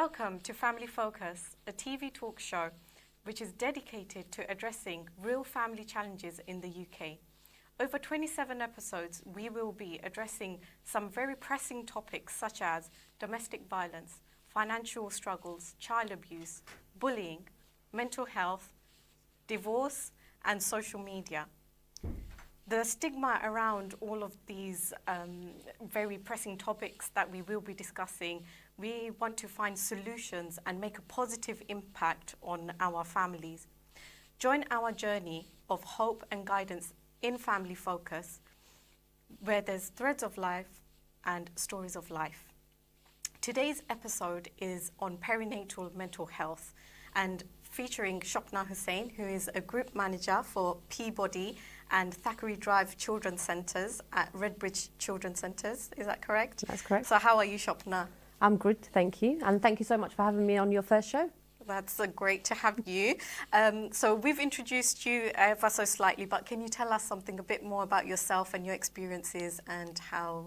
Welcome to Family Focus, a TV talk show which is dedicated to addressing real family challenges in the UK. Over 27 episodes, we will be addressing some very pressing topics such as domestic violence, financial struggles, child abuse, bullying, mental health, divorce, and social media. The stigma around all of these very pressing topics that we will be discussing, we want to find solutions and make a positive impact on our families. Join our journey of hope and guidance in Family Focus, where there's threads of life and stories of life. Today's episode is on perinatal mental health and featuring Shopna Hussain, who is a group manager for Peabody and Thackeray Drive Children's Centres at Redbridge Children's Centres. Is that correct? That's correct. So how are you, Shopna? I'm good, thank you. And thank you so much for having me on your first show. That's great to have you. So we've introduced you ever so slightly, but can you tell us something a bit more about yourself and your experiences and how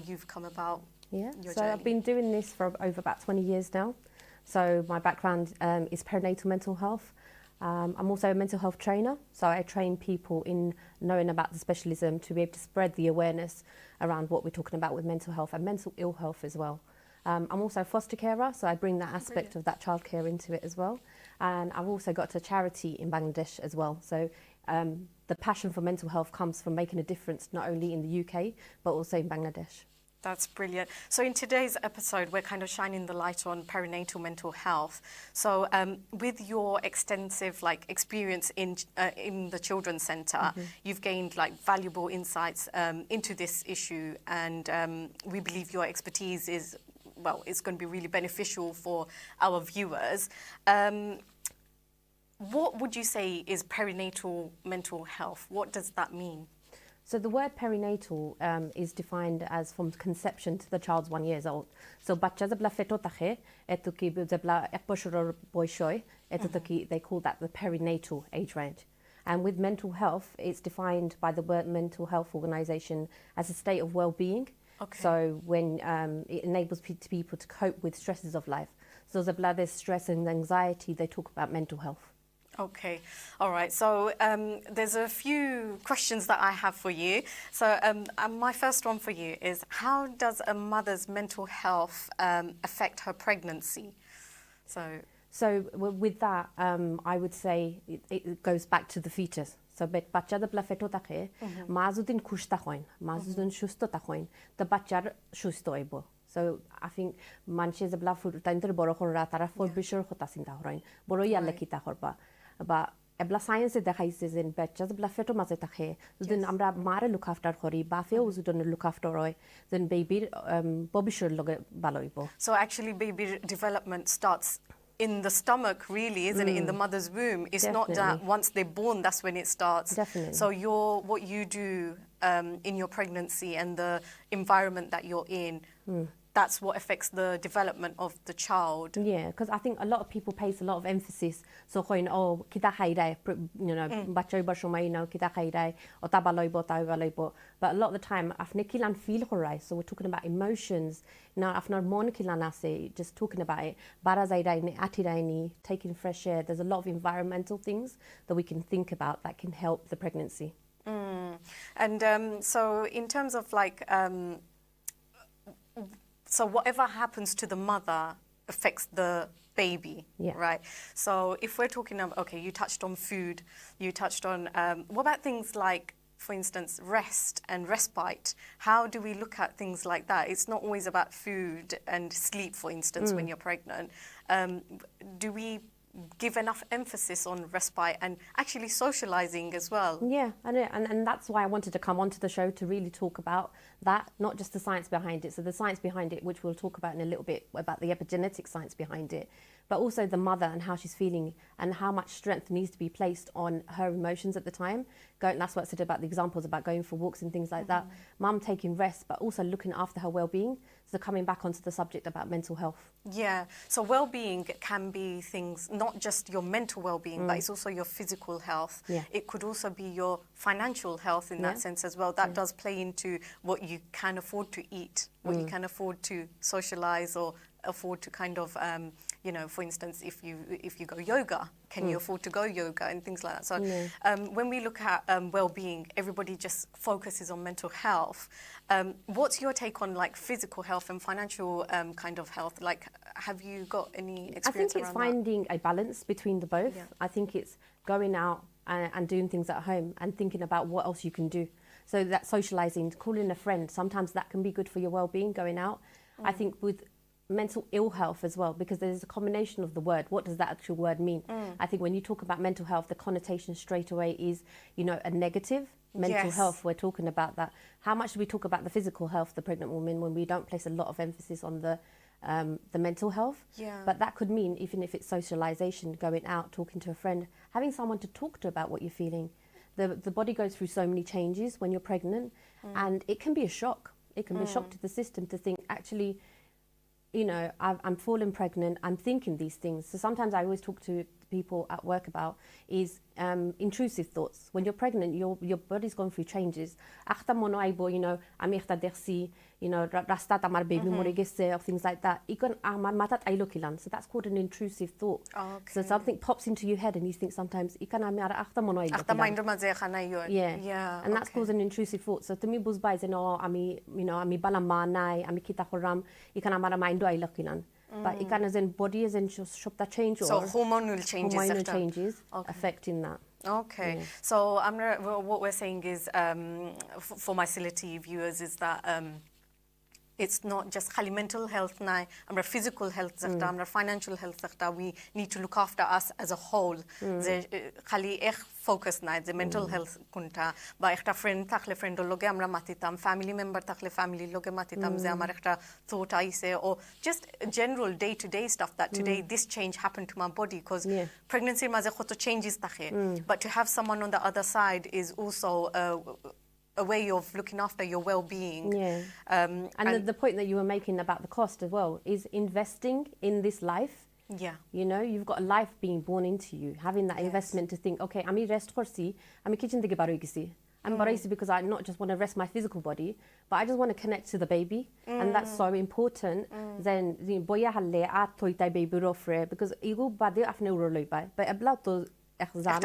you've come about your journey? I've been doing this for over about 20 years now. So my background is perinatal mental health. I'm also a mental health trainer, so I train people in knowing about the specialism to be able to spread the awareness around what we're talking about with mental health and mental ill health as well. I'm also a foster carer, so I bring that aspect of that childcare into it as well. And I've also got a charity in Bangladesh as well. So the passion for mental health comes from making a difference not only in the UK, but also in Bangladesh. That's brilliant. So in today's episode, we're kind of shining the light on perinatal mental health. So with your extensive experience in the Children's Centre, you've gained valuable insights into this issue, and we believe your expertise is, it's going to be really beneficial for our viewers. What would you say is perinatal mental health? What does that mean? So the word perinatal is defined as from conception to the child's 1 year old. So bacha zabla feto tahe, eto ki zabla ek boshoror boyshoy, eto ki they call that the perinatal age range. And with mental health, it's defined by the World Mental Health Organization as a state of well-being. Okay. So when it enables people to cope with stresses of life. So zabla there's stress and anxiety, they talk about mental health. Okay, all right. So there's a few questions that I have for you. So my first one for you is, how does a mother's mental health affect her pregnancy? So with that, I would say it goes back to the fetus. So bacha da bla feto take, mazudin kushta hoin, mazudin shusto ta hoin, the bachar shusto ebo. So I think manches bla food tainter boro horra tara for bishor hotasinda hoin, boro yalle kita horba. But ebla science dekhaises in batches bla feto maze takhe then amra mare look after khori ba feo uzudon look after roy then baby bobishur loge baloibo. So actually baby development starts in the stomach, really, isn't it, in the mother's womb? It's Definitely. Not that once they're born that's when it starts. Definitely. So what you do in your pregnancy and the environment that you're in, that's what affects the development of the child. Yeah, because I think a lot of people place a lot of emphasis. So, kita haidai, bacha basho kita haidai, o tabaloibo, tabaloibo. But a lot of the time, afne kilan feel horai. So we're talking about emotions. Now, after mon kilan ase, just talking about it. Barazai ni, atirai ni, taking fresh air. There's a lot of environmental things that we can think about that can help the pregnancy. And so, in terms of so whatever happens to the mother affects the baby, right? So if we're talking about, okay, you touched on food, you touched on, what about things like, for instance, rest and respite? How do we look at things like that? It's not always about food and sleep, for instance, when you're pregnant. Do we give enough emphasis on respite and actually socializing as well? Yeah, and that's why I wanted to come onto the show to really talk about that, not just the science behind it. So the science behind it, which we'll talk about in a little bit, about the epigenetic science behind it, but also the mother and how she's feeling and how much strength needs to be placed on her emotions at the time. That's what I said about the examples about going for walks and things like that. Mum taking rest, but also looking after her well-being. So coming back onto the subject about mental health. Yeah, so well-being can be things, not just your mental well-being, but it's also your physical health. Yeah. It could also be your financial health in that sense as well. That does play into what you can afford to eat, what you can afford to socialize or afford to kind of, you know, for instance, if you go yoga, can you afford to go yoga and things like that? So when we look at well-being, everybody just focuses on mental health. What's your take on like physical health and financial kind of health? Like, have you got any experience around that? I think it's finding a balance between the both. Yeah. I think it's going out and doing things at home and thinking about what else you can do. So that socializing, calling a friend, sometimes that can be good for your well-being, going out. I think with mental ill health as well, because there's a combination of the word. What does that actual word mean? I think when you talk about mental health, the connotation straight away is, you know, a negative. Mental health, we're talking about that. How much do we talk about the physical health of the pregnant woman when we don't place a lot of emphasis on the mental health? But that could mean, even if it's socialization, going out, talking to a friend, having someone to talk to about what you're feeling. The body goes through so many changes when you're pregnant, and it can be a shock. It can be a shock to the system to think, actually, you know, I'm falling pregnant, I'm thinking these things. So sometimes I always talk to people at work about is intrusive thoughts. When you're pregnant, your body's gone through changes. You know, you know, rastat amar baby more gese or things like that. So that's called an intrusive thought. So something pops into your head and you think sometimes yeah, and that's called an intrusive thought. So to me buzba is no ami, you know, ami bala manai ami kita horam ikan amara mind ai lakilan. But it can as in body as in shop that change, or so hormonal changes affecting that. Okay. Yeah. So what we're saying is for my Sility viewers is that it's not just khali mental health na amra physical health zakta amra financial health zakta. We need to look after us as a whole. The khali focus na the mental health kunta ba ekta friend takhle friend loge amra matitam, family member takhle family loge matitam, ze amar ekta thought aise, or just general day to day stuff that today this change happened to my body, because pregnancy maze khoto changes takhe, but to have someone on the other side is also a way of looking after your well-being. And the point that you were making about the cost as well is investing in this life. You know, you've got a life being born into you, having that investment to think, okay, I'm rest korsi, I'm kitchen dege baroigisi. I'm baraisi because I not just want to rest my physical body, but I just want to connect to the baby, and that's so important. Then boya halle at toitai baby rofre, because igu bade afne uroloi bai, but abla to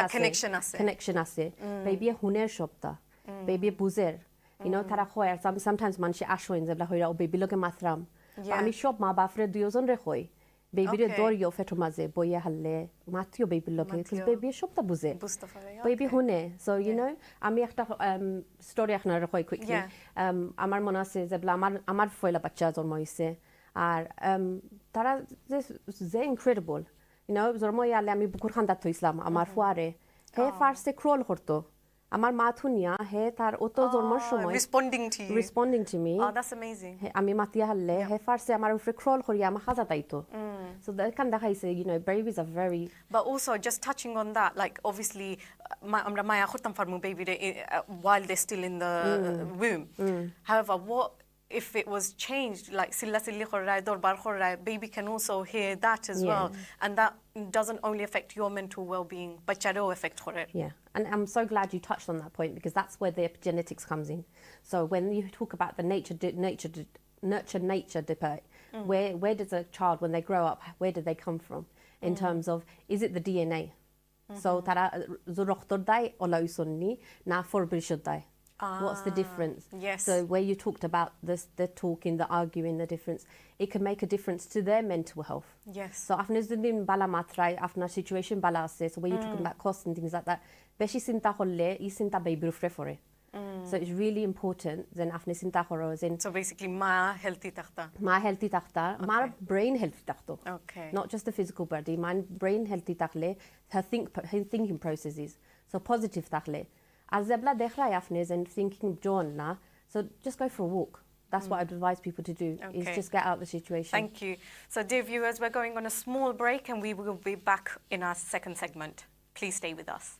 connection ase baby huner shopta. Baby buzer, you know, tara khoya sometimes man she ashoin zebla hoira o baby loge matram. Ami shop ma bafre duyozon re khoi. Baby re dor yo fetro maze boya halle matio baby loge, because baby shop ta buze. Baby hune. So you know, ami ekta story akhna re khoi quickly. Amar mona ase zebla amar foila bachcha jormo hoise ar tara ze incredible. You know, jormo yale ami bukur khanda to islam amar fuare he farse crawl korto. Amar matunya he tar oto jormor shomoy responding to me. Oh, that's amazing. Ami matia halle he farse amar ufre crawl khoriya ma khaza taito. So that kan dekhaise, you know, babies are very. But also just touching on that, like obviously amra maya khurtam farmu baby while they're still in the womb. However, what if it was changed, like silla silli khorrai dorbar khorrai, baby can also hear that as well, and that doesn't only affect your mental well-being but charo affect khore. And I'm so glad you touched on that point, because that's where the epigenetics comes in. So when you talk about the nurture debate, where does a child, when they grow up, where do they come from in terms of, is it the DNA? So tara zuroktor dai ola usonni na forbishod dai. What's the difference? So where you talked about this, the talking, the arguing, the difference, it can make a difference to their mental health. So after zundin bala matrai, after situation bala se, so where you're talking about costs and things like that, beshi sinta holle, isinta baby refore. So it's really important. Then after sinta horo, then so basically ma healthy takhta, ma brain healthy takhto. Okay. Not just the physical body, my brain healthy takhle, her thinking processes. So positive takhle. As zebla dekhla yafnes and thinking John na, so just go for a walk. That's what I'd advise people to do, is just get out of the situation. Thank you. So dear viewers, we're going on a small break and we will be back in our second segment. Please stay with us.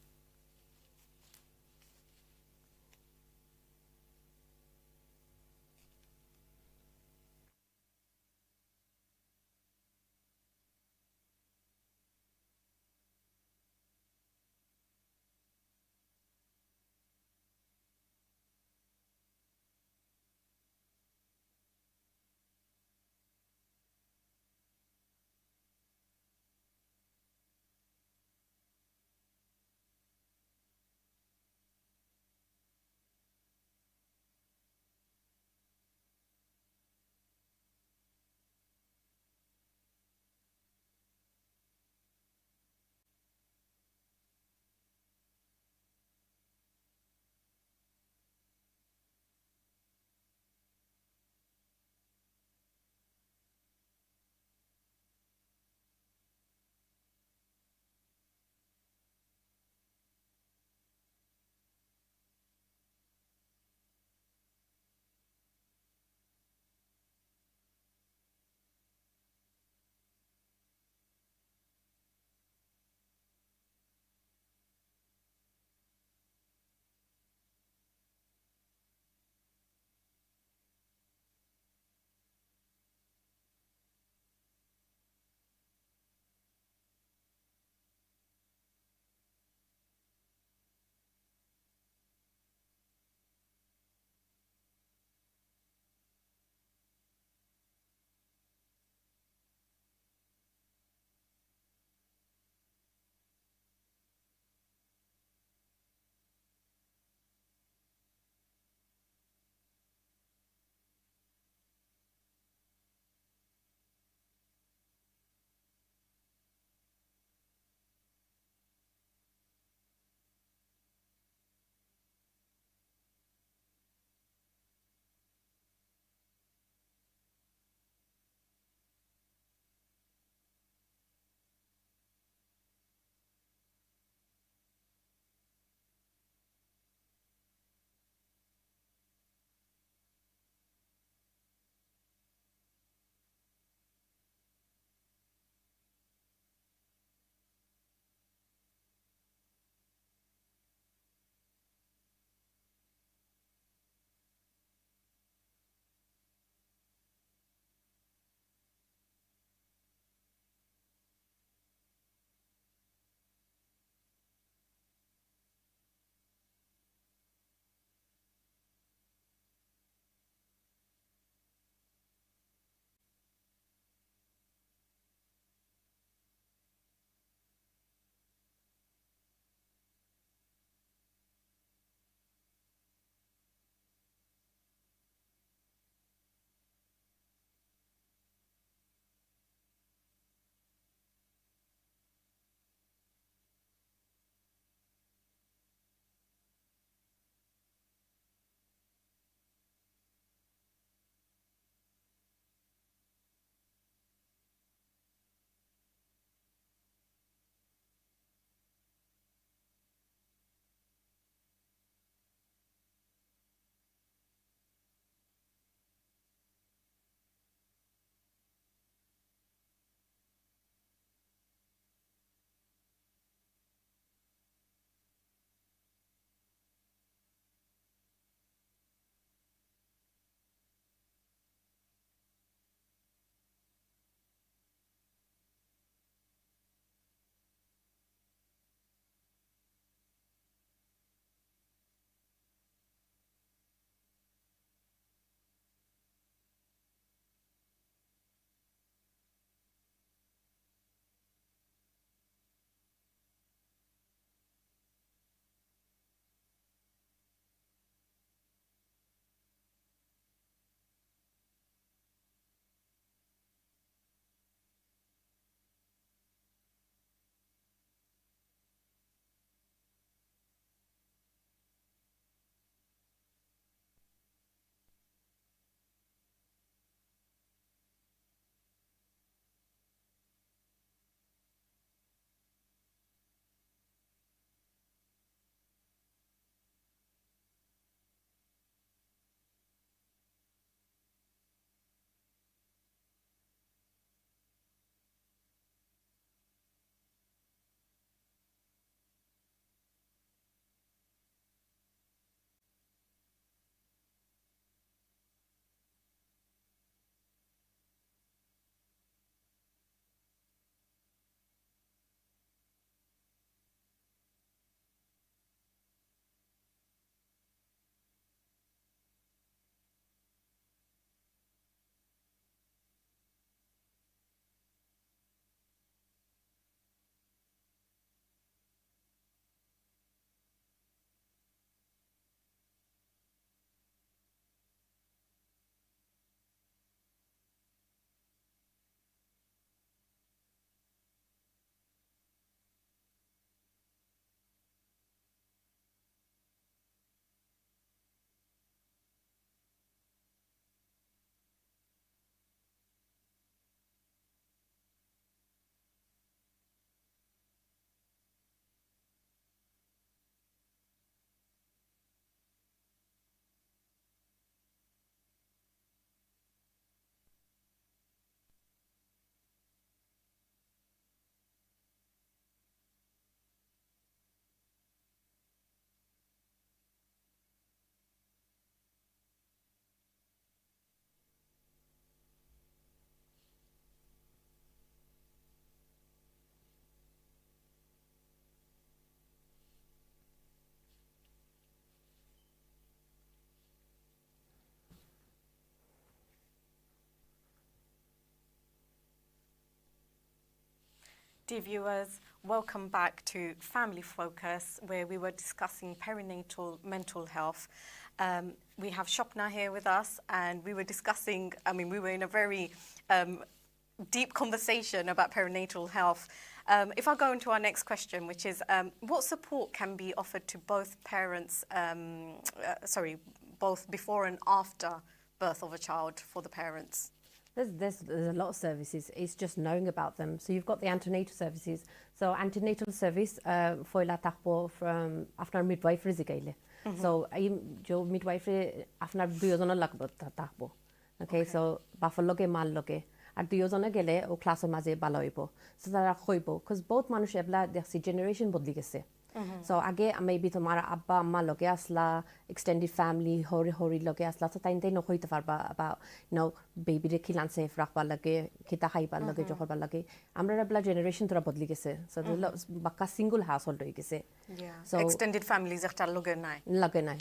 Dear viewers, welcome back to Family Focus, where we were discussing perinatal mental health. We have Shopna here with us, and we were discussing, we were in a very deep conversation about perinatal health. If I go into our next question, which is, what support can be offered to both parents, both before and after birth of a child for the parents? There's a lot of services. It's just knowing about them. So you've got the antenatal services. So antenatal service foila takbo from after midwifery zigaile. So jo midwifery after duyozona lagbo takbo. Okay, so bafaloge mal loge. Ar duyozona gele o class maze baloibo. So tara khoibo because both মানুষ এবলা দেখছি generation বদলি গেছে. So আগে maybe তোমার আব্বা আম্মা লগে আসলা extended family হরি লগে আসলা তো তাইনতে নকইতে পারবা about baby রে খিলান সেফ রাখবা লাগে খিতা খাইবা লাগে জখরবা লাগে আমরা এবলা generation তোরা বদলি গেছে so বাক্কা single household হই গেছে so extended families একটা লগে নাই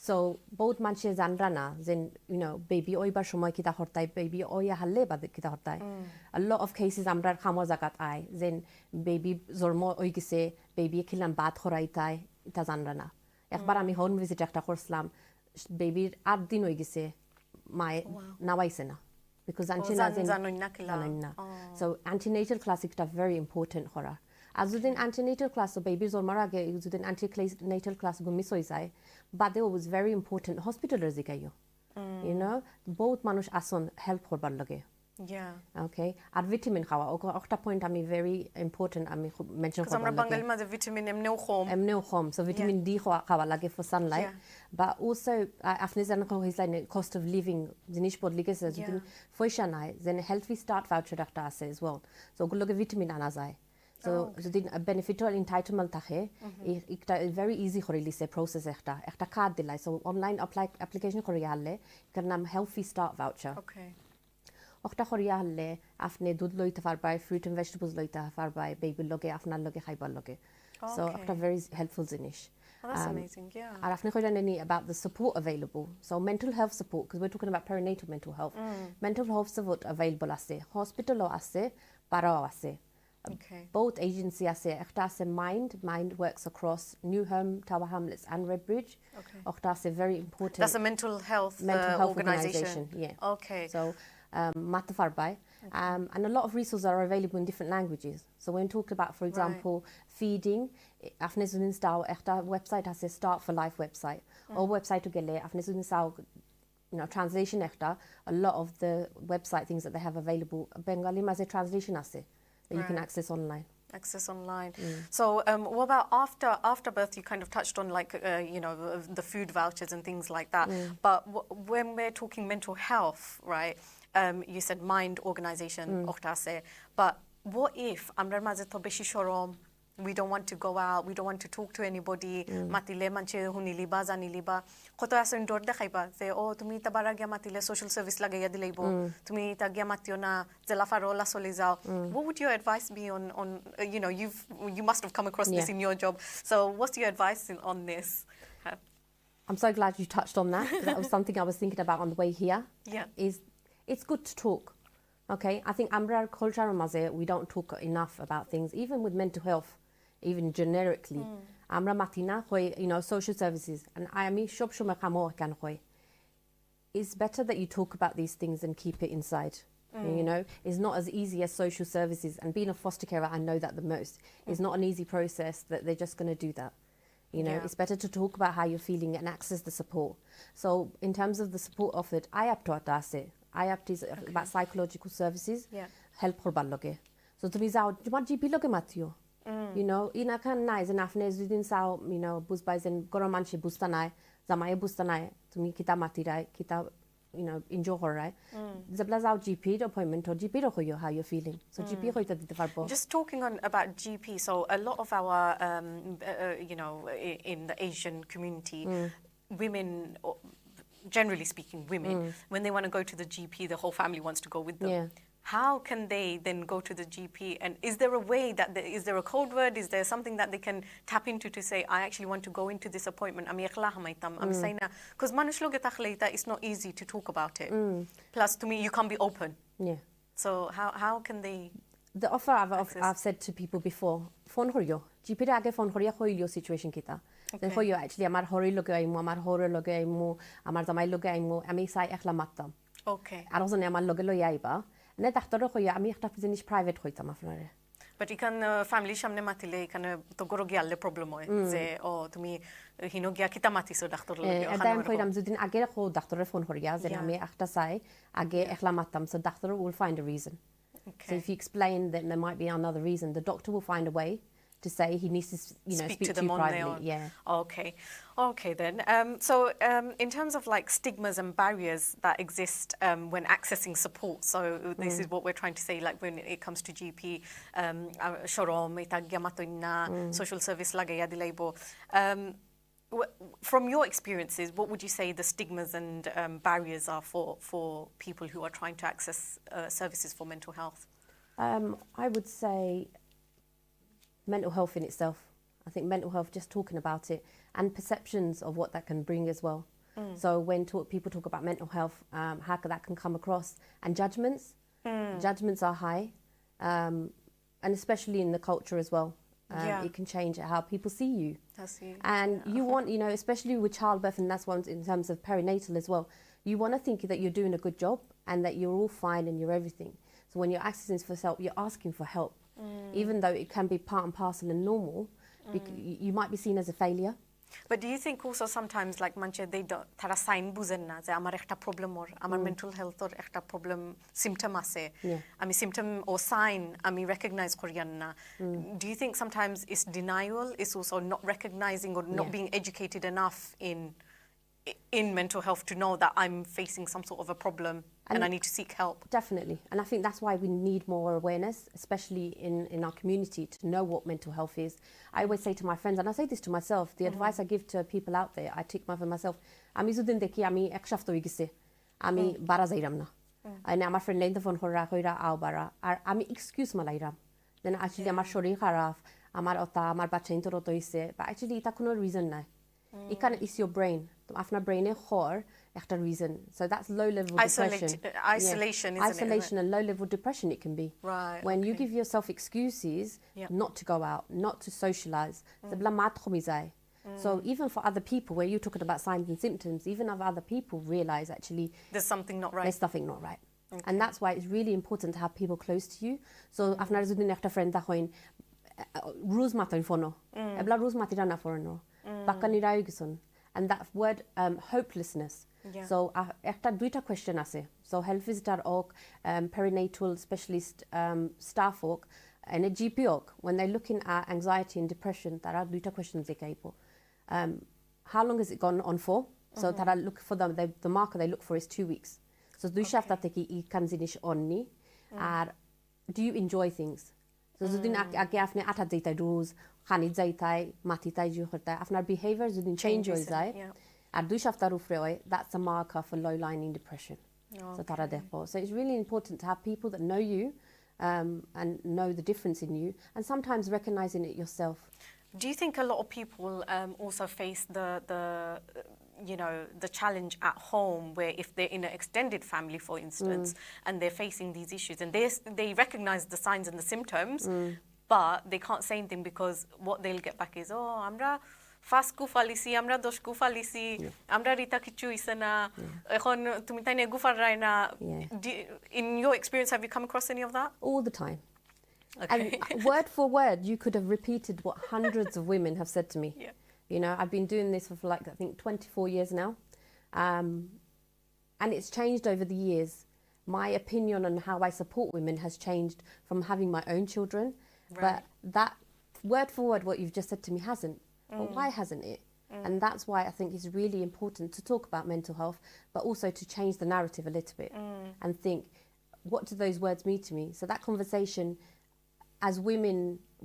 so both মানুষে জানরা না যে baby ওইবার সময় খিতা হরতাই baby ওই হাললে বা খিতা হরতাই a lot of cases আমরা খামো জায়গাত আই যে baby জন্ম হই গেছে baby খিলান বাত হরাইতাই এটা জানরা না একবার আমি হোম ভিজিট একটা করছিলাম বেবির 8 দিন হই গেছে মায়ে নাওয়াইছে না because জানেন না so antenatal class একটা very important হরা আর যদি antenatal class so baby জন্মার আগে যদি antenatal class গো মিস হই যায় বাদে was very important hospital রেজিকাইও both মানুষ আসন হেল্প করবার লাগে okay আর ভিটামিন খাওয়া একটা পয়েন্ট আমি very important আমি মেনশন করব আমরা বাঙালি মাঝে ভিটামিন এমনিও কম so vitamin D খাওয়া লাগে for sunlight but also আপনি জানেন কইছাইন cost of living জিনিস বদলি গেছে যদি পয়সা নাই then healthy start voucher একটা আছে as well so ওগুলোকে ভিটামিন আনা যায় so যদি benefit or entitlement থাকে এটা very easy করে লিসে process একটা কার্ড দিলাই so online application করে আনলে এর নাম healthy start voucher okay অক্টা খরিয়া হলে আপনি দুধ লইতে পারবাই fruit and vegetables লইতে পারবাই বেবি লগে আপনার লগে খাইবার লগে so একটা very helpful জিনিস that's amazing আর আপনি কইরা নেনি about the support available so mental health support because we're talking about perinatal mental health mental health support available আছে hospital আছে পারাও আছে both agency আছে একটা আছে mind works across Newham Tower Hamlets and Redbridge octa আছে very important that's a mental health organization okay so Matafarbai and a lot of resources are available in different languages so when talking about for example feeding afnezunin stau ekta website has a start for life website or website to gele afnezunin stau translation ekta a lot of the website things that they have available Bengali maze translation ase that you can access online So what about after birth? You kind of touched on like the food vouchers and things like that. But when we're talking mental health, right? You said mind organization, but what if amrar maze to beshi shorom, we don't want to go out, we don't want to talk to anybody, matile manche hunili ba janili ba koto asen dor dekhaiba je o tumi ta bara gya matile social service lagaiya dilaibo tumi ta gya matio na jela farola soli jao what would your advice be on you must have come across this in your job, so what's your advice on this? I'm so glad you touched on that because that was something I was thinking about on the way here. It's good to talk. Okay, I think Amrar culture maze we don't talk enough about things even with mental health even generically. Amra matina hoy social services and I mean shop shoma kamo kan hoy. It's better that you talk about these things and keep it inside. It's not as easy as social services and being a foster carer I know that the most. It's not an easy process that they're just going to do that. It's better to talk about how you're feeling and access the support. So in terms of the support offered IAPT atase IAPT is about psychological services help korbar loge so tumi jao তোমার GP লগে মাতিও ইনা খান নাই যে আপনি যদিন চাও বুঝবাই যে গরম মানুষে বুঝতা নাই জামাইয়ে বুঝতা নাই তুমি কিতা মাতি রায় কিতা enjoy করায় জবলা যাও জিপি appointment or জিপি রকইও how you're feeling so GP কইতা দিতে পারবো just talking on about GP so a lot of our in the Asian community women generally speaking women when they want to go to the GP the whole family wants to go with them how can they then go to the GP and is there a way that is there a code word, is there something that they can tap into to say I actually want to go into this appointment I'm saying because manush loge takhleita it's not easy to talk about it plus to me you can't be open so how can they The offer I've said to people before, phone horio. GP re age phone horia hoilio situation kita. Then hoyo actually amar hori loge aimu, amar horo loge aimu, amar zamai loge aimu, ami sai echla mattam. Okay. Arozone amar loge lo yaiba. Ne dachtoro hoyo ami echta fizinish private hoita mafnare. But ikan family shamne matile ikan to goro gialle problem hoy. Ze o tumi hino gia kita matiso dachtoro loge. Adam hoiram zudin age ho dachtoro phone horia, zen ami echta sai age echla mattam, so dachtoro will find a reason. Okay. So if you explain that there might be another reason, the doctor will find a way to say he needs to, speak to you privately. Yeah. Okay. Okay then. So in terms of like stigmas and barriers that exist when accessing support, so this is what we're trying to say, like when it comes to GP, social service lagaya dilebo. From your experiences, what would you say the stigmas and barriers are for people who are trying to access services for mental health? I would say mental health in itself. I think mental health, just talking about it, and perceptions of what that can bring as well. So when people talk about mental health, how that can come across, and judgments. Judgments are high, and especially in the culture as well. It can change how people see you. And you want, especially with childbirth, and that's one in terms of perinatal as well, you want to think that you're doing a good job and that you're all fine and you're everything. So when you're accessing for help, you're asking for help. Even though it can be part and parcel and normal, you might be seen as a failure. But do you think also sometimes like manche they don't tara sign buzen na je amar ekta problem or amar mental health or ekta problem symptom ase ami symptom or sign ami recognize koriyan na. Do you think sometimes it's denial, it's also not recognizing or not being educated enough in mental health to know that I'm facing some sort of a problem and I need to seek help? Definitely. And I think that's why we need more awareness, especially in our community, to know what mental health is. I always say to my friends, and I say this to myself, the advice I give to people out there, I take for myself, ami zudin deki ami ek shafto igise, ami bara zairam na. And my friend learned the phone hoira au bara, ami excuse malairam. Then actually amar shori kharaf, amar ota, amar bacha intoro toise, but actually ita kuno reason na. Ikan is your brain. After brain hor, after reason. So that's low-level depression. Isolation, isn't it? Isolation and low-level depression it can be. Right. When you give yourself excuses not to go out, not to socialize. So even for other people, where you're talking about signs and symptoms, even if other people realize actually there's something not right. There's something not right. Okay. And that's why it's really important to have people close to you. So after zudin ekta friend dahoin rules matin fono. Ebla rules matirana forno. Bakanirayugison. And that word hopelessness. So একটা দুইটা question আছে. So health visitor ok, perinatal specialist staff ok, and a GP ok, when they're looking at anxiety and depression, there are দুইটা questions they gave. How long has it gone on for? So that I look for them, the marker they look for is 2 weeks. So দুই সপ্তাহ থেকে ই কানজিনিস অননি আর do you enjoy things? So যদি আগে আপনি 8 দিতাই রোজ খানি যাইতাই মাটিতাই জু হতাই আপনার behavior যদি change হয়ে যায় আর 2 সপ্তাহের উপরে হয়, that's a marker for low lying depression. So তারা দেখো. So it's really important to have people that know you and know the difference in you, and sometimes recognizing it yourself. Do you think a lot of people also face the challenge at home, where if they're in an extended family, for instance, and they're facing these issues and they recognize the signs and the symptoms, but they can't say anything because what they'll get back is, amra fast gufalisi, amra dosh gufalisi, amra rita kichu isana, ekhon tumi taine gufar raina. In your experience, have you come across any of that? All the time. Okay. And word for word, you could have repeated what hundreds of women have said to me. I've been doing this for like, I think 24 years now. And it's changed over the years. My opinion on how I support women has changed from having my own children. Right. But that word for word, what you've just said to me hasn't. But why hasn't it? And that's why I think it's really important to talk about mental health, but also to change the narrative a little bit and think, what do those words mean to me? So that conversation, as women,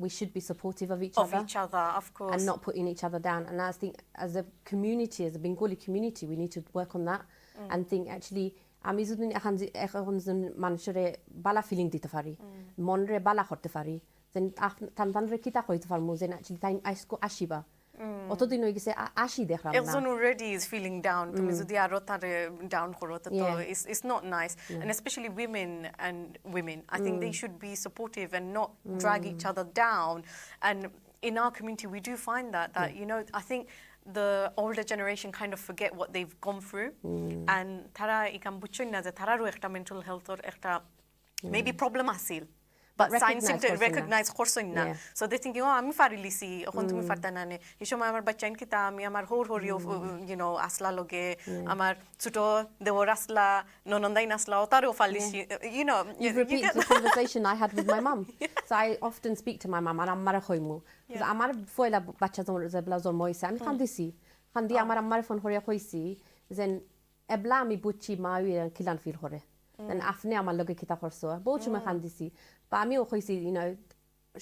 we should be supportive of each other. Of each other, of course. And not putting each other down. And I think as a community, as a Bengali community, we need to work on that and think actually, আমি যদি এখন মানুষের বালা feeling দিতে পারি, মনরে বালা করতে পারি, যেন তানরে কিতা কইতে পারমু, যেন actually তাই আইসকো আসিবা, অতদিন হয়ে গেছে আসি দেখলাম না Elson already is feeling down. তুমি যদি আরো তারে down করো তো it's not nice. And especially women, I think they should be supportive and not drag each other down. And in our community, we do find that you know, I think the older generation kind of forget what they've gone through, and তারা ইকাম বুঝছেন না যে তারারও একটা mental health or একটা maybe problem আছিল. But science recognize করছেন না, so they think আমি ফারিলিছি এখন তুমি ফারতা না নে এই সময় আমার বাচ্চা কিতা আমি আমার হরিও you know আসলা লগে আমার ছোট দেওর আসলা ননন্দাইন আসলা তারও ফালিছি you know you repeat the conversation I had with my mum. So I often speak to my mum and আমার হইমু আমার ফয়লা বাচ্চা জবলা জন্ম হইছে আমি কান্দি আমার আম্মার ফোন করিয়া কইছি যেন এবলা আমি বুঝছি মা কিলান ফিল করে then afne আমার লগে কিতা করছো বহুত সময় কান্দিছি but আমিও কইছি you know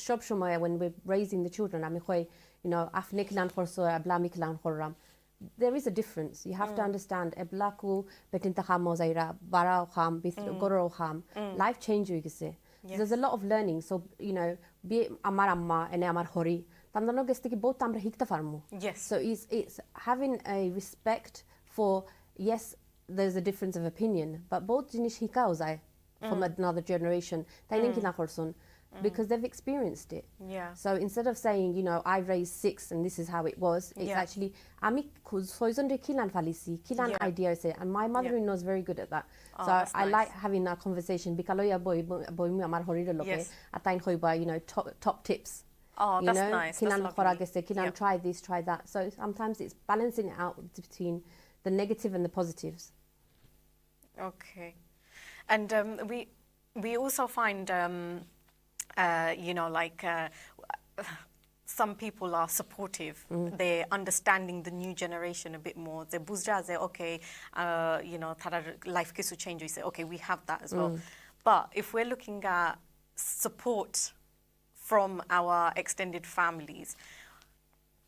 সব সময় when we're raising the children আমি কই you know afne কিলান করছো এবলা আমি কিলান কররাম there is a difference you have to understand ebla ku betin ta khamo zaira bara kham bis goro kham life change হই গেছে there's a lot of learning so you know be আমার আম্মা এনে আমার হরি তান্দনো গেছে কি বহুত আমরা শিখতে পারমু so it's having a respect for yes there's a difference of opinion but both জিনিস শিখাও যায় from another generation তাই নাকি না করছন because they've experienced it so instead of saying you know I raised 6 and this is how it was it's actually আমি ছয়জন রে কিলান ফালিছি কিলান idea আছে and my mother-in-law is very good at that so I like having that conversation বিকালয়া বই আমার হরির লোকে আতাইন হইবা you know top tips that's nice কিলান করা গেছে কিলান try this try that so sometimes it's balancing it out between the negative and the positives. Okay. And we also find you know like some people are supportive they're understanding the new generation a bit more they buzra say okay you know tarar life kisu change we say okay we have that as well but if we're looking at support from our extended families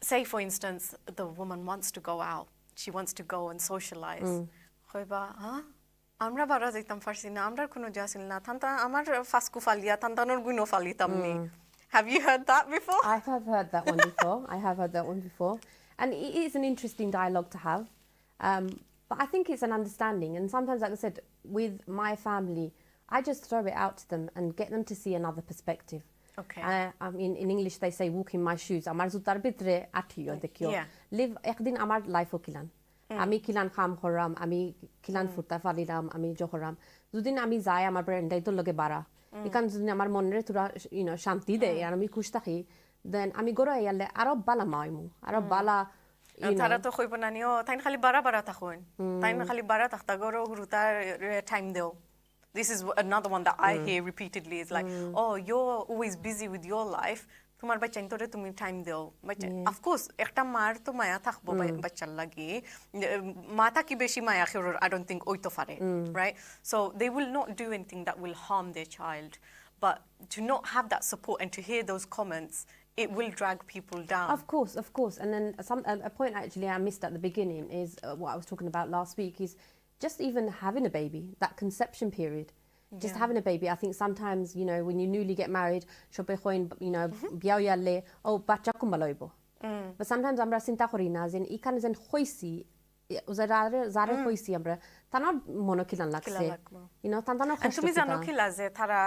say for instance the woman wants to go out she wants to go and socialize কইবা আমরা বারা যাইতাম পারছি না আমরার কোনো যাসিল না তানতা আমার ফাসকু ফালিয়া তানতানোর গুনো ফালিতাম নি have you heard that before I have heard that one before and it is an interesting dialogue to have but I think it's an understanding and sometimes like I said with my family I just throw it out to them and get them to see another perspective okay I mean in English they say walk in my shoes আমার জুতার ভিতরে আঠিও দেখিও live একদিন আমার লাইফও কিলান আমি কিলান কাম করলাম আমি কিলান ফুটা ফালিলাম আমি জহরাম যদিন আমি যাই আমার ব্রেন্ডাইতো লগে বাড়া এখান যদি আমার মনের তোরা you know শান্তি দেয় আর আমি খুশ থাকি then আমি গড় আইলে আরো বালা মাইমু আরো বালা তারা তো কইব না নিও তাইন খালি বারা থাকুন তাইন খালি বারা থাকতা গড় গুরুতার টাইম দেও this is another one that I hear repeatedly is like oh you're always busy with your life তোমার বাচ্চা ইন্তরে তুমি টাইম দাও বাচ্চা অফ কোর্স একটা মার তো মায়া থাকবো বাচ্চার লাগি মাতা কি বেশি মায়া খেরোর I don't think ওইতো পারে right so they will not do anything that will harm their child but to not have that support and to hear those comments it will drag people down of course and then a point actually I missed at the beginning is what I was talking about last week is just even having a baby that conception period just having a baby I think sometimes you know when you newly get married shobe khoin you know biao yalle oh bacha kumbaloibo but sometimes amra sinta kori na zen ikan zen khoisi zare khoisi amra tana monokilan lakse you know tantana and tumi jano khila je thara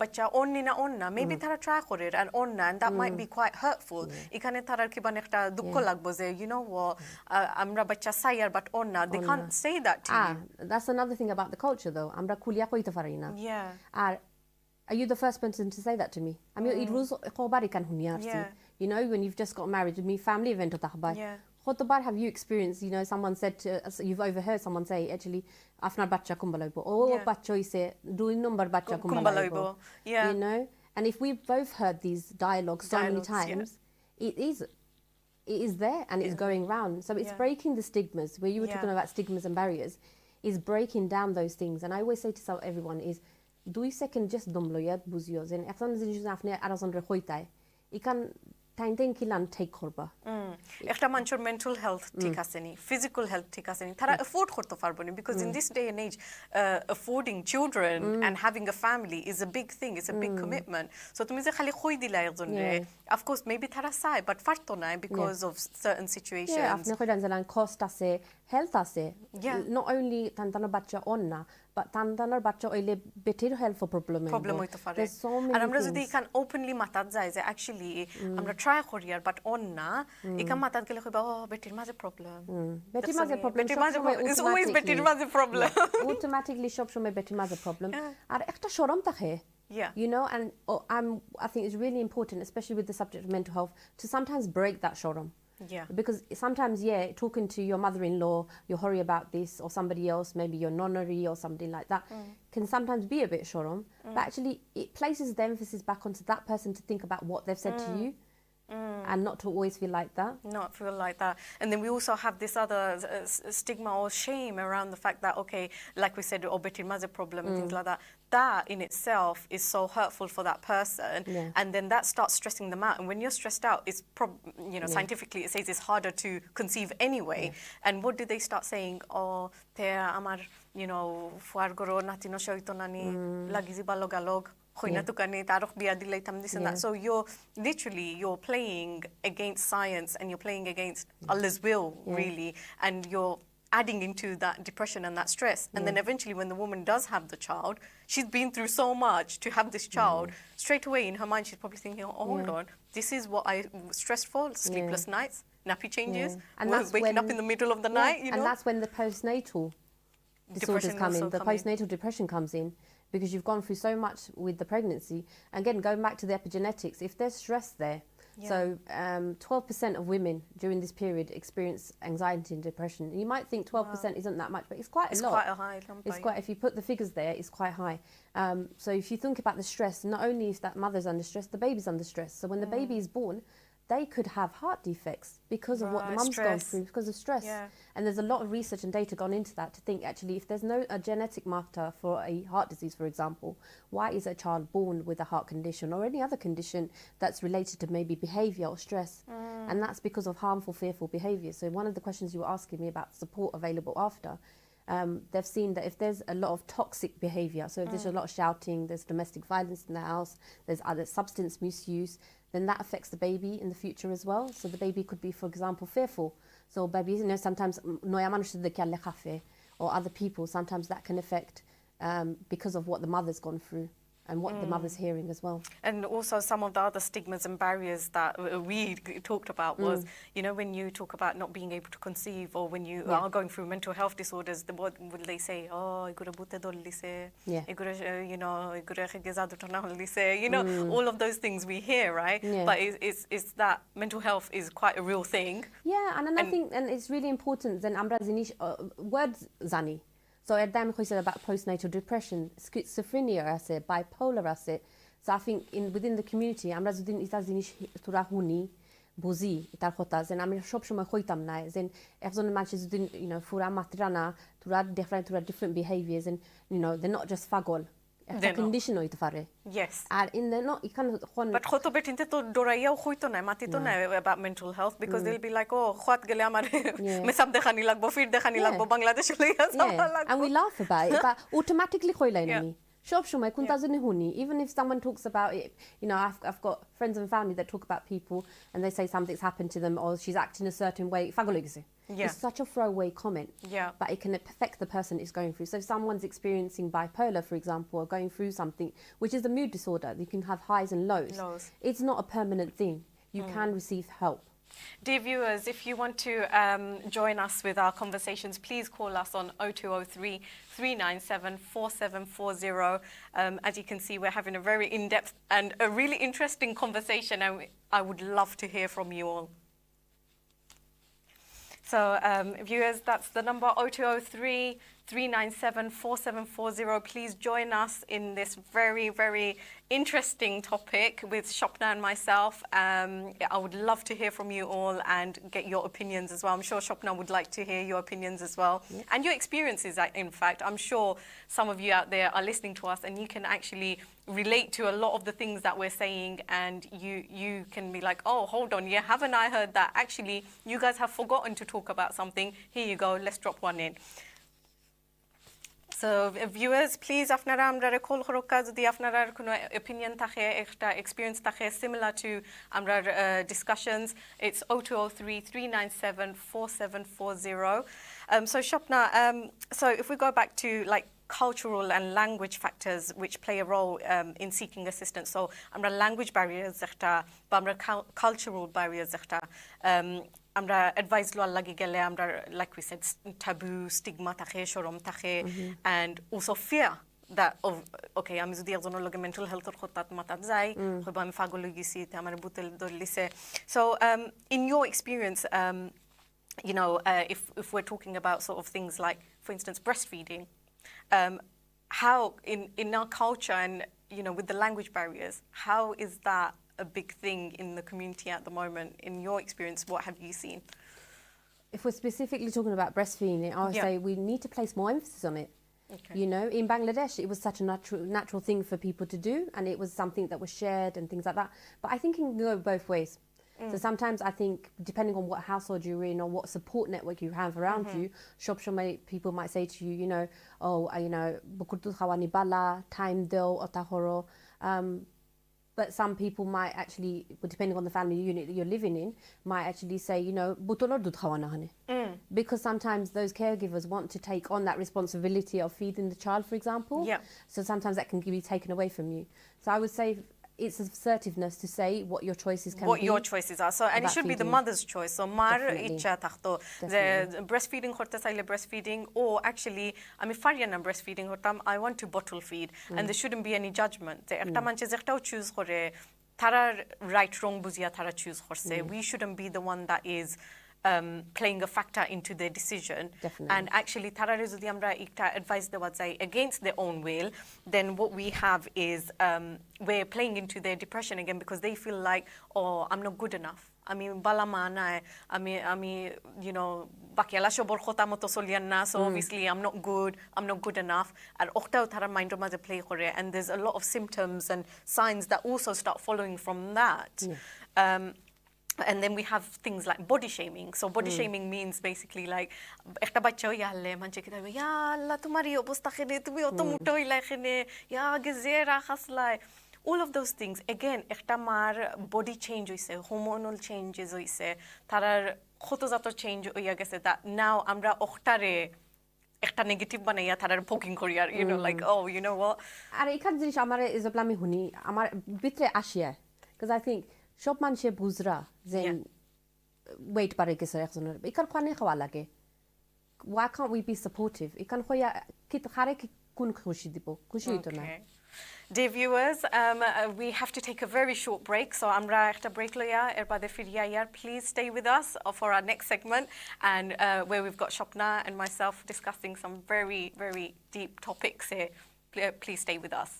bacha onni na onna maybe thara try korer and onna and that might be quite hurtful ikhane tharar kiban ekta dukho lagbo je you know what amra bacha sayar but onna they can't say that to you that's another thing about the culture though amra kulia koita farina are you the first person to say that to me I mean it rules khobari kan huniarsi you know when you've just got married with me family event tahba Khotobar have you experienced you know someone said to you've overheard someone say actually afnar bachcha kumbaloibo bachcho ise dui number bachcha kumbaloibo you know and if we've both heard these dialogues so many times it is there and it's going round so it's breaking the stigmas where you were talking about stigmas and barriers is breaking down those things and I always say to everyone is দুই second just দমলয়া বুঝিও যেন এখন জিনিস আপনি আরো জন রে হইতায় ইকান time কিলান take করবা একটা মানুষের মেন্টাল হেলথ ঠিক আছে নি ফিজিক্যাল হেলথ ঠিক আছে নি তারা এফোর্ড করতে পারবে না because in this day and age affording children and having a family is a big thing, it's a big commitment. So তুমি যে খালি কই দিলা একজনরে of course maybe তারা চায় but পারতো না because of certain situations. আপনি কইলেন যে কস্ট আছে হেলথ আছে not only তান্তানোর বাচ্চা অন না but তান্তানোর বাচ্চা হইলে বেটির হেলথ প্রবলেম হইতে পারে আর আমরা যদি এখান ওপেনলি মাতাত যায় যে অ্যাকচুয়ালি আমরা ট্রাই করি আর বাট অন না এখান মাতাত গেলে কইবা ও বেটির মাঝে প্রবলেম বেটির মাঝে প্রবলেম is always বেটির মাঝে প্রবলেম automatically সব সময় বেটির মাঝে প্রবলেম আর একটা শরম থাকে you know and I think it's really important especially with the subject of mental health to sometimes break that shorom. Because sometimes talking to your mother-in-law you're worried about this or somebody else maybe your nonnery or something like that can sometimes be a bit shorom but actually it places the emphasis back onto that person to think about what they've said to you and not to always feel like that. Not feel like that. And then we also have this other stigma or shame around the fact that, okay, like we said, betir maze problem and things like that. That in itself is so hurtful for that person. And then that starts stressing them out. And when you're stressed out, it's scientifically it says it's harder to conceive anyway. And what do they start saying? Oh, te amar, fuar goro natino shoito nani lagizi balogalog. So you're playing against science and you're playing against Allah's will really and you're adding into that depression and that stress and then eventually when the woman does have the child she's been through so much to have this child straight away in her mind she's probably thinking oh hold on this is what I stressed for sleepless nights nappy changes and that's waking up in the middle of the night and that's when the postnatal disorders come in the postnatal depression comes in because you've gone through so much with the pregnancy. Again, going back to the epigenetics, if there's stress there, so 12% of women during this period experience anxiety and depression. You might think 12% isn't that much, but it's quite a lot. It's quite a high number. It's quite, if you put the figures there, it's quite high. So if you think about the stress, not only is that mother's under stress, the baby's under stress. So when the baby is born, they could have heart defects because of what the mum's gone through, because of stress. And there's a lot of research and data gone into that to think actually if there's no a genetic marker for a heart disease, for example, why is a child born with a heart condition or any other condition that's related to maybe behaviour or stress? And that's because of harmful, fearful behaviour. So one of the questions you were asking me about support available after, they've seen that if there's a lot of toxic behaviour, so if there's a lot of shouting, there's domestic violence in the house, there's other substance misuse, then that affects the baby in the future as well. So the baby could be, for example, fearful. So babies, sometimes or other people, sometimes that can affect because of what the mother's gone through and what the mother's hearing as well. And also some of the other stigmas and barriers that we talked about was, when you talk about not being able to conceive or when you are going through mental health disorders, what will they say? Oh, all of those things we hear, right? But it's that mental health is quite a real thing. And I think and it's really important then amra zinish words zani. So at them we said about postnatal depression, schizophrenia, bipolar, so I think within the community, amra zudin ita zinish turahuni buzi itar khota zen amra shob shomoy khoitam na zen ekjon manche zudin fura matrana tura different behaviors and they're not just fagol একটা condition হইতে পারে আর in the no ইখান but কত বেটিনতে তো ডরাইয়াও হইতো না মাতি তো না about mental health because they'll be like oh খাত গেলে আমার মেসাব দেখানি লাগবো ফির দেখানি লাগবো বাংলাদেশে লইয়া যাওয়া লাগবো and we laugh about it but automatically কইলাই নানি সব সময় কোনটা জানি হুনি even if someone talks about it I've got friends and family that talk about people and they say something's happened to them or she's acting a certain way পাগল গেছে. It's such a throwaway comment, but it can affect the person it's going through. So if someone's experiencing bipolar, for example, or going through something, which is a mood disorder, you can have highs and lows. It's not a permanent thing. You can receive help. Dear viewers, if you want to join us with our conversations, please call us on 0203 397 4740. As you can see, we're having a very in-depth and a really interesting conversation, and I would love to hear from you all. So viewers, that's the number 0203 397-4740. Please join us in this very, very interesting topic with Shopna and myself. I would love to hear from you all and get your opinions as well. I'm sure Shopna would like to hear your opinions as well. Yeah. And your experiences, in fact. I'm sure some of you out there are listening to us and you can actually relate to a lot of the things that we're saying, and you can be like, oh, hold on, yeah, haven't I heard that? Actually, you guys have forgotten to talk about something. Here you go, let's drop one in. So viewers, please আপনারা আমরা call করকা যদি আপনারা কোনো opinion থাকে একটা experience থাকে similar to আমরা discussions, it's 0203-397-4740. So Shopna, so if we go back to like cultural and language factors which play a role in seeking assistance. So আমরা language barriers একটা বা আমরা cultural barriers একটা আমরা advice lo lagi gele আমরা like we said taboo stigma থাকে শরম থাকে and also fear that of okay আমি যদি একজনের লগে mental health খতাত মাতাত যাই হয়তো আমি পাগল হই গেছি তে আমার বুতেল দলিছে. So in your experience you know if we're talking about sort of things like for instance breastfeeding, how in our culture and you know with the language barriers, how is that a big thing in the community at the moment? In your experience, what have you seen? If we're specifically talking about breastfeeding, I would say we need to place more emphasis on it. Okay. You know, in Bangladesh, it was such a natural thing for people to do, and it was something that was shared and things like that. But I think it can go both ways. So sometimes I think, depending on what household you're in or what support network you have around you, people might say to you, you know, oh, you know, bukutu khawani bala, time do otahoro. But some people might actually, depending on the family unit that you're living in, might actually say, you know, butolor dud khawana hane. Because sometimes those caregivers want to take on that responsibility of feeding the child, for example. Yeah. So sometimes that can be taken away from you. So I would say it's assertiveness to say what your choices can be. What your choices are. So, and it should be the mother's choice. So, mar icha takhto the breastfeeding horta saile breastfeeding, or actually, I'm Fariana breastfeeding hortam, I want to bottle feed, and there shouldn't be any judgment. The ekta manche ektaও choose করে, tarar right wrong buzia tara choose horse. We shouldn't be the one that is playing a factor into their decision. Definitely. And actually tarare jodi amra ekta advice dewa jay against their own will, then what we have is we're playing into their depression again, because they feel like, oh, I'm not good enough. I mean balama na ami you know bakiala shobor khota moto solian na, so obviously I'm not good enough. And oktao tara mind ma je play kore, and there's a lot of symptoms and signs that also start following from that. And then we have things like body shaming. So body shaming means basically like একটা বাচ্চা ইয়ালে মানুষে কি বলবে ইয়া আল্লাহ তোমার এই অবস্থা খেনে তুমি অত মোটা হইলা এখানে ইয়া গেজেরা খাসলাই. All of those things again একটা মার body change হইছে, hormonal changes হইছে, তারার ক্ষতজাত চেঞ্জ হইয়া গেছে, that now আমরা ওখটারে একটা নেগেটিভ বানাইয়া তারার পোকিং করি আর you know like oh you know what. আর এইখান জিনিস আমার ইজবলা আমি হুনি আমার ভিতরে আসিয়া, because I think সব মানুষে বুঝরা যে ওয়েট বাড়ে গেছে একজনের, এখান খানে খাওয়া লাগে. Why can't we be supportive? এখান হইয়া কি খারে কি কোন খুশি দিব, খুশি হইতো না. Dear viewers, we have to take a very short break, so amra ekta break loya erbade firiya yar. Please stay with us for our next segment, and where we've got Shopna and myself discussing some very, very deep topics here. Please stay with us.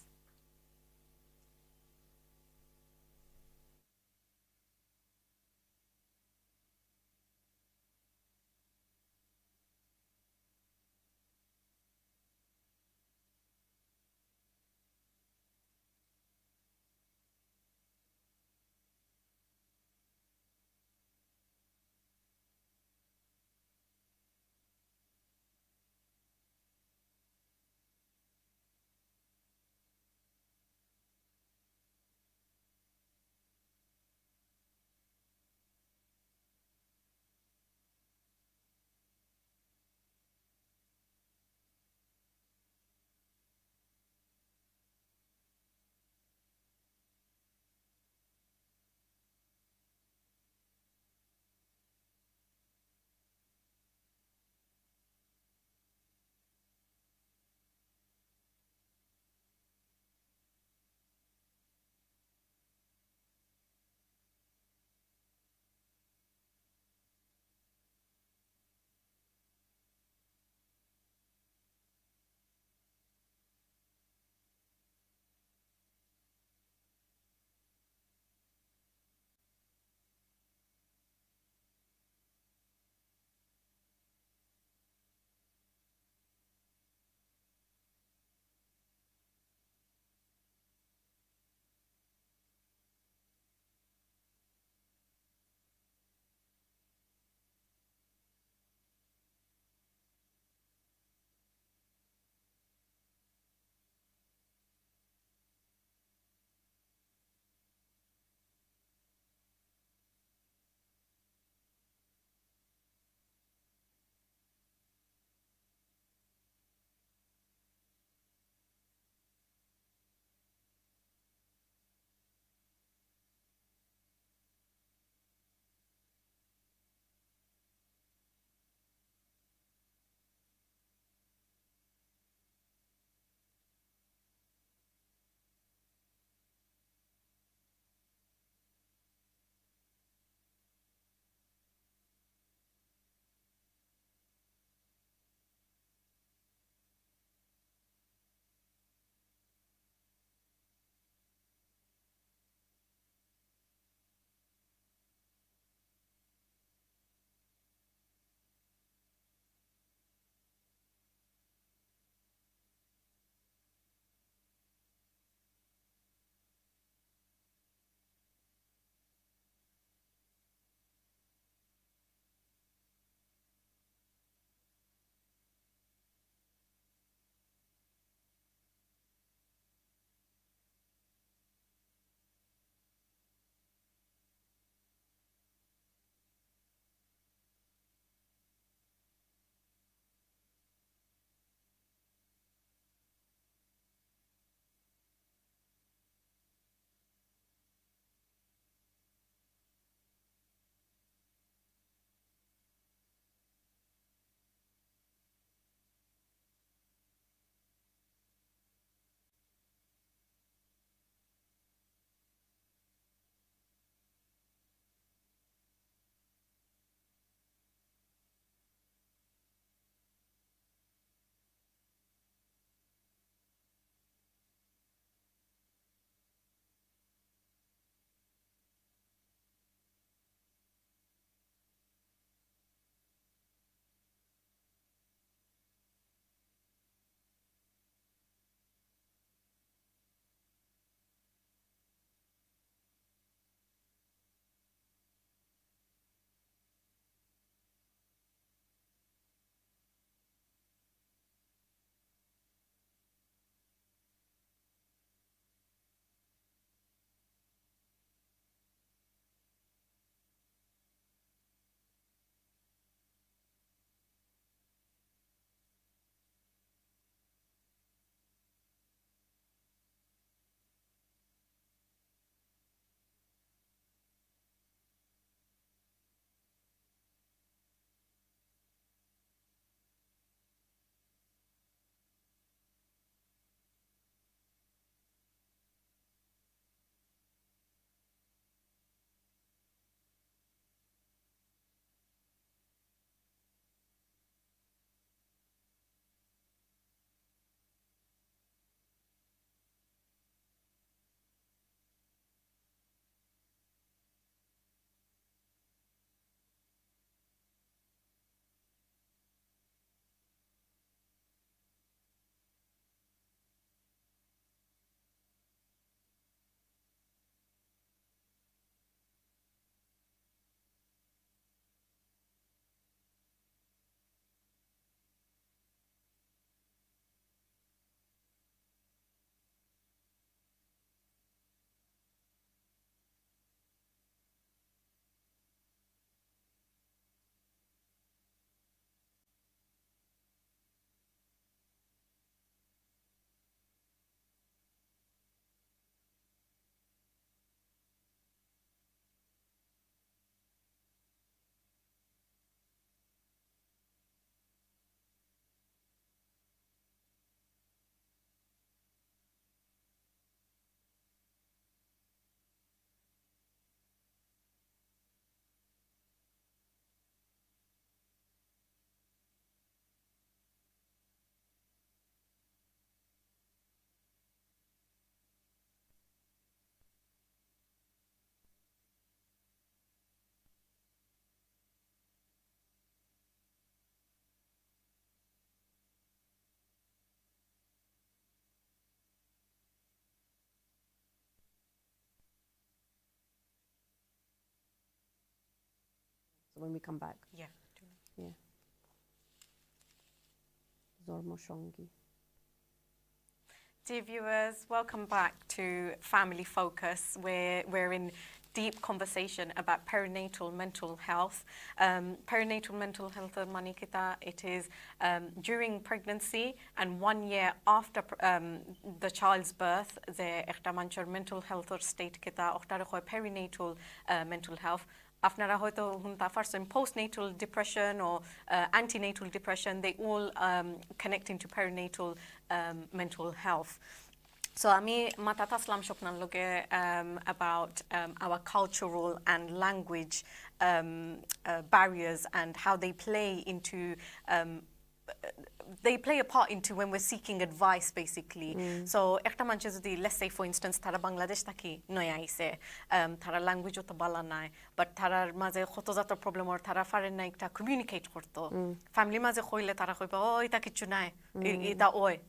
when we come back. Yeah. Yeah. Zormo Shongi. Dear viewers, welcome back to Family Focus, where we're in deep conversation about perinatal mental health. Perinatal mental health, Manikita, it is during pregnancy and 1 year after the child's birth, the mental health or state kita, perinatal mental health. After first in postnatal depression or antenatal depression, they all connect into perinatal mental health. So ami matataslam shopnan loge about our cultural and language barriers and how they play into they play a part into when we're seeking advice, basically. So, let's say, for instance, Tara Bangladesh taki noya ise, Tara language ota bala nai, but Tara maze khotozato problem or Tara faren na ekta communicate korto. Family maze khoile Tara khoiba, oh, ita kichu nai, ita oi.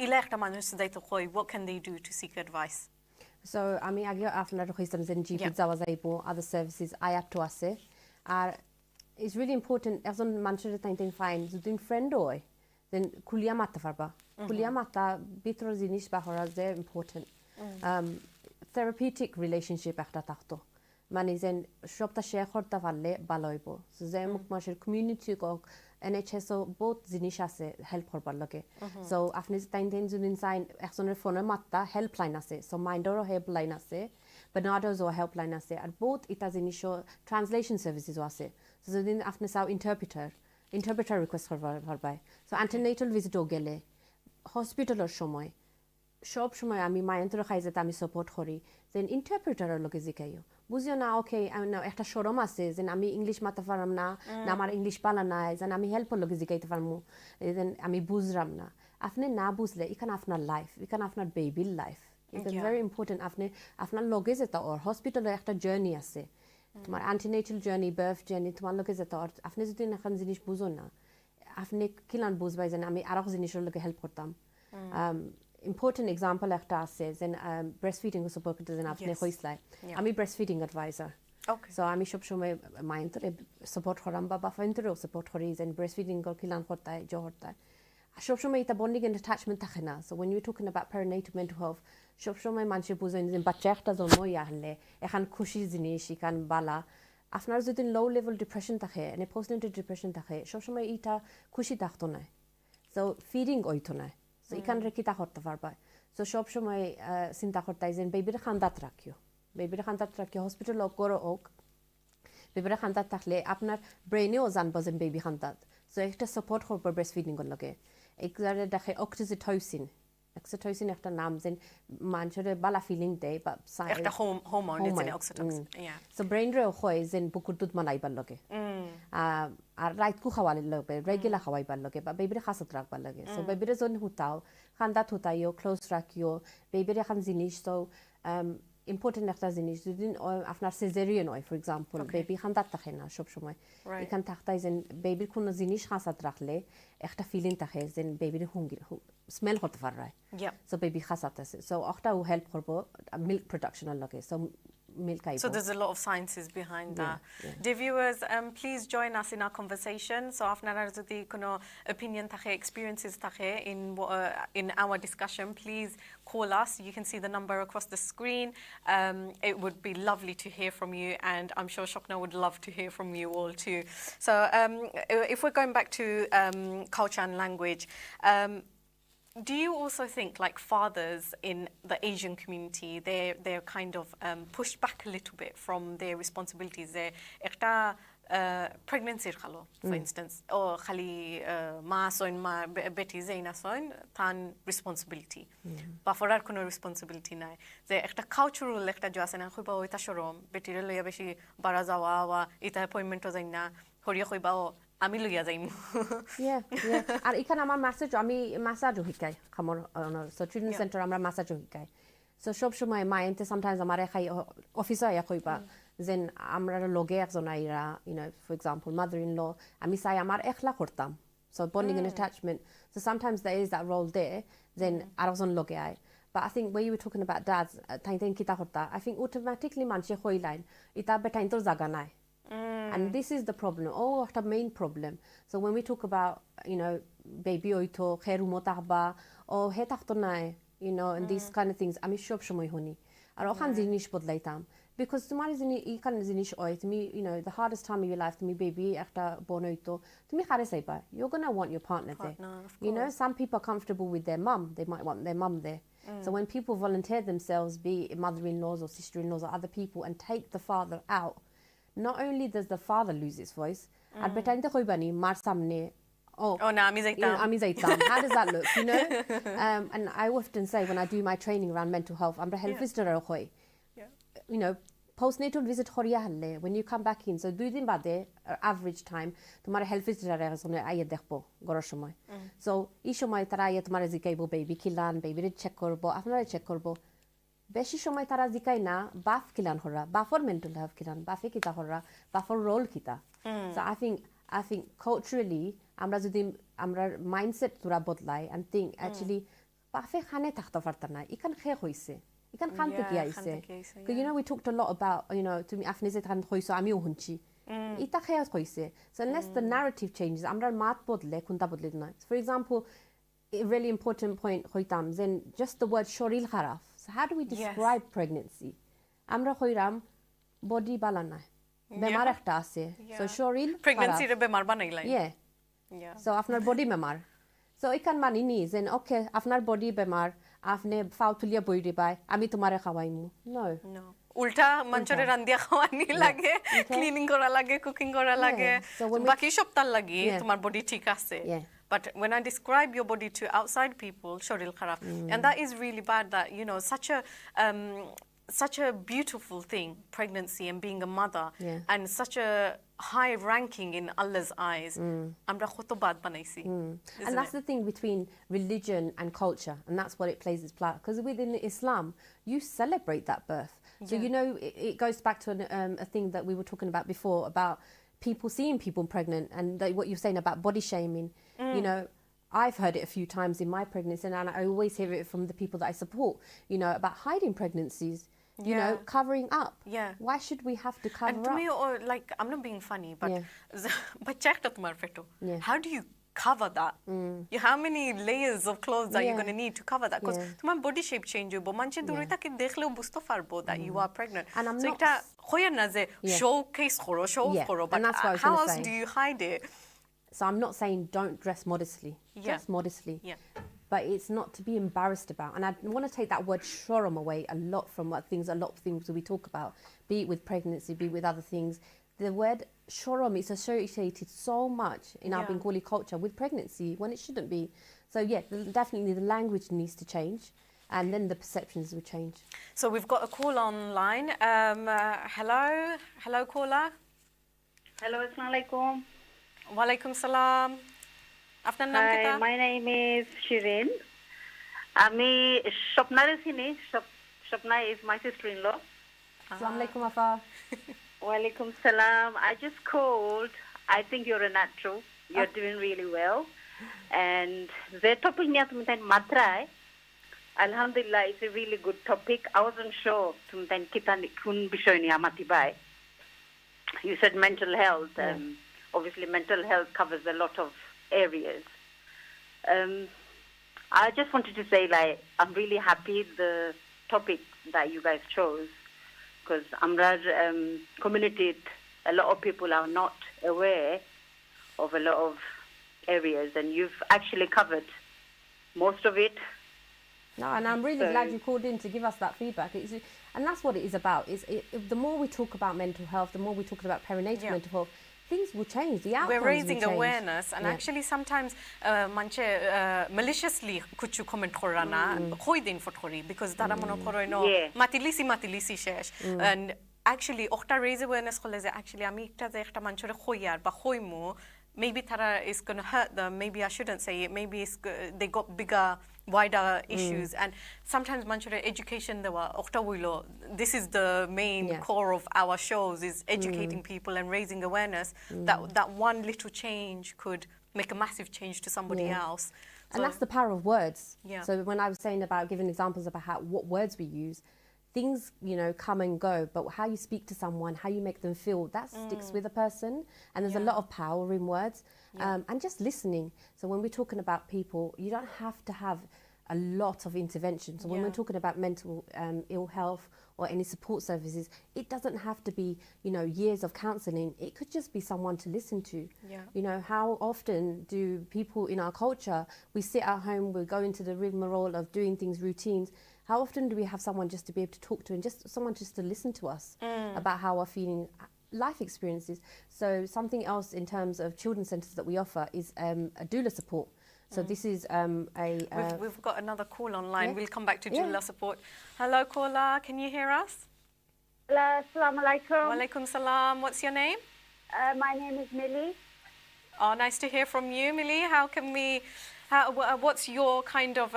Ila ekta manush daito khoi, what can they do to seek advice? So, ami agio after khoistam zen GP zawazaibo other services ayat to ase. It's really important as on manchester time fine zudin friend oi then kulia mata farba kulia mata bitro zinish bahora is very important therapeutic relationship ekta takto mani zen shopta share khorta valle baloibo so ze mukmashir community ko NHS o both zinish ase help korbar lage so afne time zudin sign exoner phone matta helpline ase so minder helpline ase Bernardo's or helpline ase and both it has initial translation services ase so then after sau interpreter request by so antenatal visit o gele hospital or shomoy shop shomoy ami mayantor khaizet ami support khori then interpreter or loge zikayo buzio na okay na ekta shorom ase then ami english mata faram na amar english pala na then ami help loge zikaite farmu then ami buzram na afne na buzle ikan afna life ikan afna baby life it's very important afne loge zeta or hospital ekta journey ase তোমার antenatal journey birth journey তোমার লোকে যেতে আপনি যদি এখন জিনিস বুঝো না আপনি কিলান বুঝবাই যে আমি আরো জিনিসের লোকে হেল্প করতাম important example একটা আছে যে breastfeeding support করতে যেন আপনি কইছলাই আমি breastfeeding advisor so আমি সব সময় মাইন্ডরে support করাম বা ফাইন্ডরে support করি যে breastfeeding কর কিলান করতাই জহরতাই সব সময় এটা বন্ডিং এন্ড অ্যাটাচমেন্ট থাকে না so when you're talking about perinatal mental health সব সময় মানুষ বুঝেন যে বাচ্চা একটা জন্ম হলে এখন খুশি জিনিস এখান বালা আপনার যদি লো লেভেল ডিপ্রেশন থাকে এনে পোস্টনেটাল ডিপ্রেশন থাকে সব সময় এটা খুশি থাকতো না so ফিডিং হইতো না so এখান রেখে তা করতে পারবা so সব সময় চিন্তা করতে যে বেবির খান্দাত রাখিও হসপিটাল করো হোক বেবির খান্দাত থাকলে আপনার ব্রেনেও জানবো যে বেবি খান্দাত so একটা সাপোর্ট করবো ব্রেস্টফিডিং এর লগে একজারে দেখে অক্সিটোসিন একটা নাম যেন মানুষের বালা ফিলিং দেয় বা একটা হরমোন যেন অক্সিটোসিন so brain রে হয় যেন বুকুর দুধ মানাইবার লগে আর রাইত কু খাওয়ার লগে রেগুলার খাওয়াইবার লগে বা বেবিরে খাসত রাখবার লগে so বেবিরে জন হুতাও খান্দাত হুতাইও ক্লোজ রাখিও বেবিরে খান জিনিস তো important একটা জিনিস যদি আপনার সিজারিয়ান হয় ফর এক্সাম্পল বেবি খান্দাত থাকে না সব সময় এখান থাকতাই যেন বেবির কোনো জিনিস খাসাত রাখলে একটা ফিলিং থাকে যেন বেবির হুঙ্গি স্মেল করতে পারে সো বেবি খাসাত আছে সো ওটাও হেল্প করবো মিল্ক প্রোডাকশনের লগে so milk. So there's a lot of sciences behind that. Dear viewers, please join us in our conversation. So after the opinion experiences in our discussion, please call us. You can see the number across the screen. It would be lovely to hear from you, and I'm sure Shokna would love to hear from you all too. So if we're going back to culture and language, do you also think, like fathers in the Asian community, they're kind of pushed back a little bit from their responsibilities? Pregnancy, for instance, or khali ma soin ma beti zaina soin tan responsibility. But for kono responsibility nai. Ze ekta cultural ekta jo ase na khoiba oita shorom beti re loya beshi bara jawa wa ita appointment o zaina horiya khoiba আমি লইয়া যাইমু আর এখানে আমার মাসাজও শিকাই খামর so treatment centre আমরা মাসাজও শিকাই so সব সময় মাইন্ডে সামটাইমস আমার খাই অফিসে আয়া কইবা যেন আমরা লগে একজন আইরা for example mother in law আমি চাই আমার একলা করতাম so bonding and attachment so sometimes there is that role there যেন আরেকজন লগে আয় But I think when you were talking about dads, kita horta, I think automatically manche hoiline, ita betaintor zaga nai. And this is the problem. Oh, the main problem. So when we talk about, baby oito, kherumo tahba, or he tahtonai, and these kind of things, আমি সব সময় হনি আর ওখান জিনিস বদলাইতাম because তোমার জিনিস এই kind জিনিস হয় তুমি the hardest time of your life তুমি baby একটা বোন হইতো তুমি কারে চাইবা you're going to want your partner there. Some people are comfortable with their mum, they might want their mum there. So when people volunteer themselves, be it mother-in-laws or sister-in-laws or other people, and take the father out, not only does the father lose his voice, আর বেটাইতে কইবানি মার সামনে no, আমি যাইতাম. How does that look, and I often say when I do my training around mental health, I'm health visitor hoy. Postnatal visit horiya halle when you come back in, so 2 din bade average time tomar health visitor er sone aye dekhbo goror shomoy. So ei shomoy tara aye tomar zikaibo baby kilan baby re check korbo apnara check korbo beshi shomoy tara zikai na baf kilan hora bafor mental health kilan bafe kita hora bafor role kita. So I think culturally আমরা যদি আমরা mindset পুরা বদলাই and think actually বাফে খানে থাকতে পারতা না ইখান শেষ হইছে ইখান খান থেকে আইছে because we talked a lot about তুমি আপনি যে খান হইছো আমিও হুনছি এটা শেষ হইছে. So unless the narrative changes আমরা মাত বদলে কোনটা বদলে না. For example, a really important point হইতাম then just the word শরীর খারাপ. So how do we describe pregnancy? আমরা কইরাম বডি বালা না বেমার একটা আছে. So শরীর pregnancy রে বেমার বানাইলাই. So আপনার বডি বেমার. So এখান মানি নি যেন ওকে আপনার বডি বেমার আপনি ফাউতুলিয়া বই দিবাই আমি তোমারে খাওয়াইমু. No. উল্টা মঞ্চরে রান্দিয়া খাওয়ানি লাগে, ক্লিনিং করা লাগে, কুকিং করা লাগে, বাকি সব তার লাগে তোমার বডি ঠিক আছে. But when I describe your body to outside people, শরীর খারাপ, and that is really bad that such a beautiful thing, pregnancy and being a mother, and such a high ranking in Allah's eyes. Amra khoto baat banaisi. And that's the thing between religion and culture, and that's what it plays its part. Because within Islam, you celebrate that birth. So it goes back to a thing that we were talking about before about people seeing people pregnant, and what you're saying about body shaming. I've heard it a few times in my pregnancy, and I always hear it from the people that I support, about hiding pregnancies, covering up. Why should we have to cover up? And to me, I'm not being funny, but how do you cover that? How many layers of clothes are you going to need to cover that? Because তোমার body shape change হইব, মানুষে দূরে তাকে দেখলেও বুঝতে পারবো that you are pregnant. And I'm so not এটা হয় না যে showcase করো, show off করো, but how else do you hide it? So I'm not saying don't dress modestly. Dress modestly. But it's not to be embarrassed about. And I want to take that word shorom away a lot from a lot of things that we talk about, be it with pregnancy, be it with other things. The word shorom is associated so much in our Bengali culture with pregnancy when it shouldn't be. So definitely the language needs to change, and then the perceptions will change. So we've got a call online. Hello caller. Hello, assalamu alaikum. Walaikum salam. আপনার নাম কি? Hi, my name is Shirin. আমি স্বপ্নারে চিনি. Swapna is my sister-in-law. Assalamu alaikum afa. Walaikum salam. I just called. I think you're a natural. You're doing really well. And the topic niya tumtan matray. Alhamdulillah, it's a really good topic. I wasn't sure tumtan kita kun bishoy niya matibay. You said mental health. Obviously, mental health covers a lot of areas. I just wanted to say, I'm really happy the topic that you guys chose, because Amrar community, a lot of people are not aware of a lot of areas, and you've actually covered most of it. No, and I'm really glad you called in to give us that feedback. And that's what it is about. The more we talk about mental health, the more we talk about perinatal mental health, things will change. The outcomes We're raising will change. awareness, and actually sometimes manche maliciously kuchu comment korana khoi din fotkori because tara mono koroi no matilisi shesh, and actually okta raise awareness khole je actually ami ekta je ekta manchore khoyar ba khoimu, maybe tara is going to hurt them, maybe I shouldn't say it, maybe they got bigger wider issues, and sometimes manchore education dewa okta wilo. This is the main core of our shows, is educating people and raising awareness that one little change could make a massive change to somebody else. And that's the power of words. So when I was saying about giving examples about what words we use, things, come and go, but how you speak to someone, how you make them feel, that sticks with a person. And there's a lot of power in words, and just listening. So when we're talking about people, you don't have to have a lot of intervention. So when we're talking about mental ill health or any support services, it doesn't have to be, years of counselling. It could just be someone to listen to. How often do people in our culture, we sit at home, we go into the rigmarole of doing things, routines. How often do we have someone just to be able to talk to and just someone just to listen to us about how we're feeling, life experiences? So something else in terms of children's centres that we offer is a doula support. So this is We've got another call online. We'll come back to doula support. Hello, caller. Can you hear us? Hello, assalamu alaikum. Walaikum salam. What's your name? My name is Millie. Oh, nice to hear from you, Millie. What's your kind of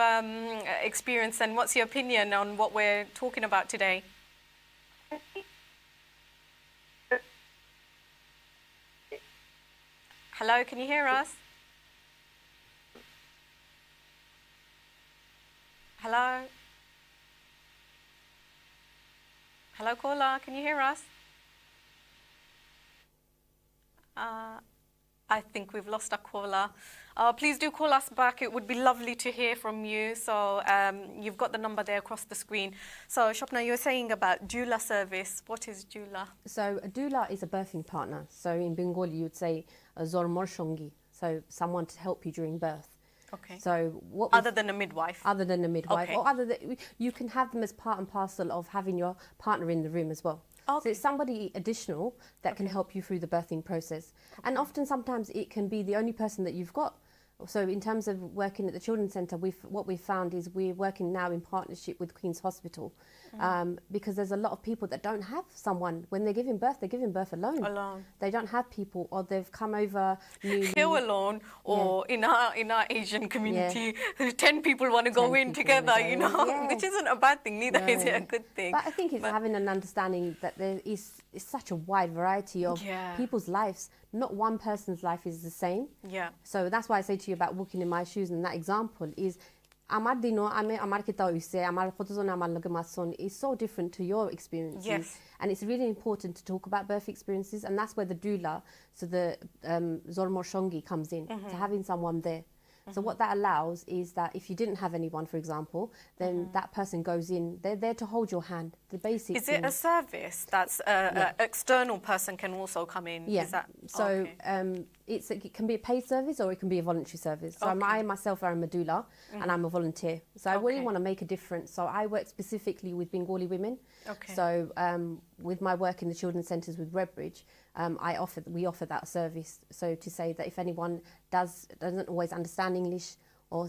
experience and what's your opinion on what we're talking about today? Hello, can you hear us? Hello? Hello, caller, can you hear us? I think we've lost our caller. Please do call us back. It would be lovely to hear from you. So you've got the number there across the screen. So Shopna, you were saying about doula service. What is doula? So a doula is a birthing partner. So in Bengali, you'd say a zormorshongi. So someone to help you during birth. Okay. So other than a midwife? Other than a midwife. Okay. Or you can have them as part and parcel of having your partner in the room as well. Okay. So it's somebody additional that can help you through the birthing process. And often, sometimes it can be the only person that you've got. So in terms of working at the Children's Centre, what we've found is we're working now in partnership with Queen's Hospital, because there's a lot of people that don't have someone. When they're giving birth alone. Alone. They don't have people, or they've come over newly. Here alone, or in our Asian community, 10 people want to go in together, which isn't a bad thing, neither is it a good thing. But I think it's having an understanding that there is such a wide variety of people's lives. Not one person's life is the same. Yeah. So that's why I say to you about walking in my shoes, and that example is আমার দিনও আমার ক্ষেত্রে হইছে আমার কতজন আমার লগে মাসন is so different to your experiences. Yes. And it's really important to talk about birth experiences, and that's where the doula, so the Zormor Shongi comes in, to having someone there. So what that allows is that if you didn't have anyone, for example, then that person goes in. They're there to hold your hand. The basic. Is it a service that's an external person can also come in? Yeah. Is that, so it can be a paid service or it can be a voluntary service. So I myself am a doula and I'm a volunteer. So I really want to make a difference. So I work specifically with Bengali women. Okay. So with my work in the children's centres with Redbridge, we offer that service. So to say that if anyone doesn't always understand English or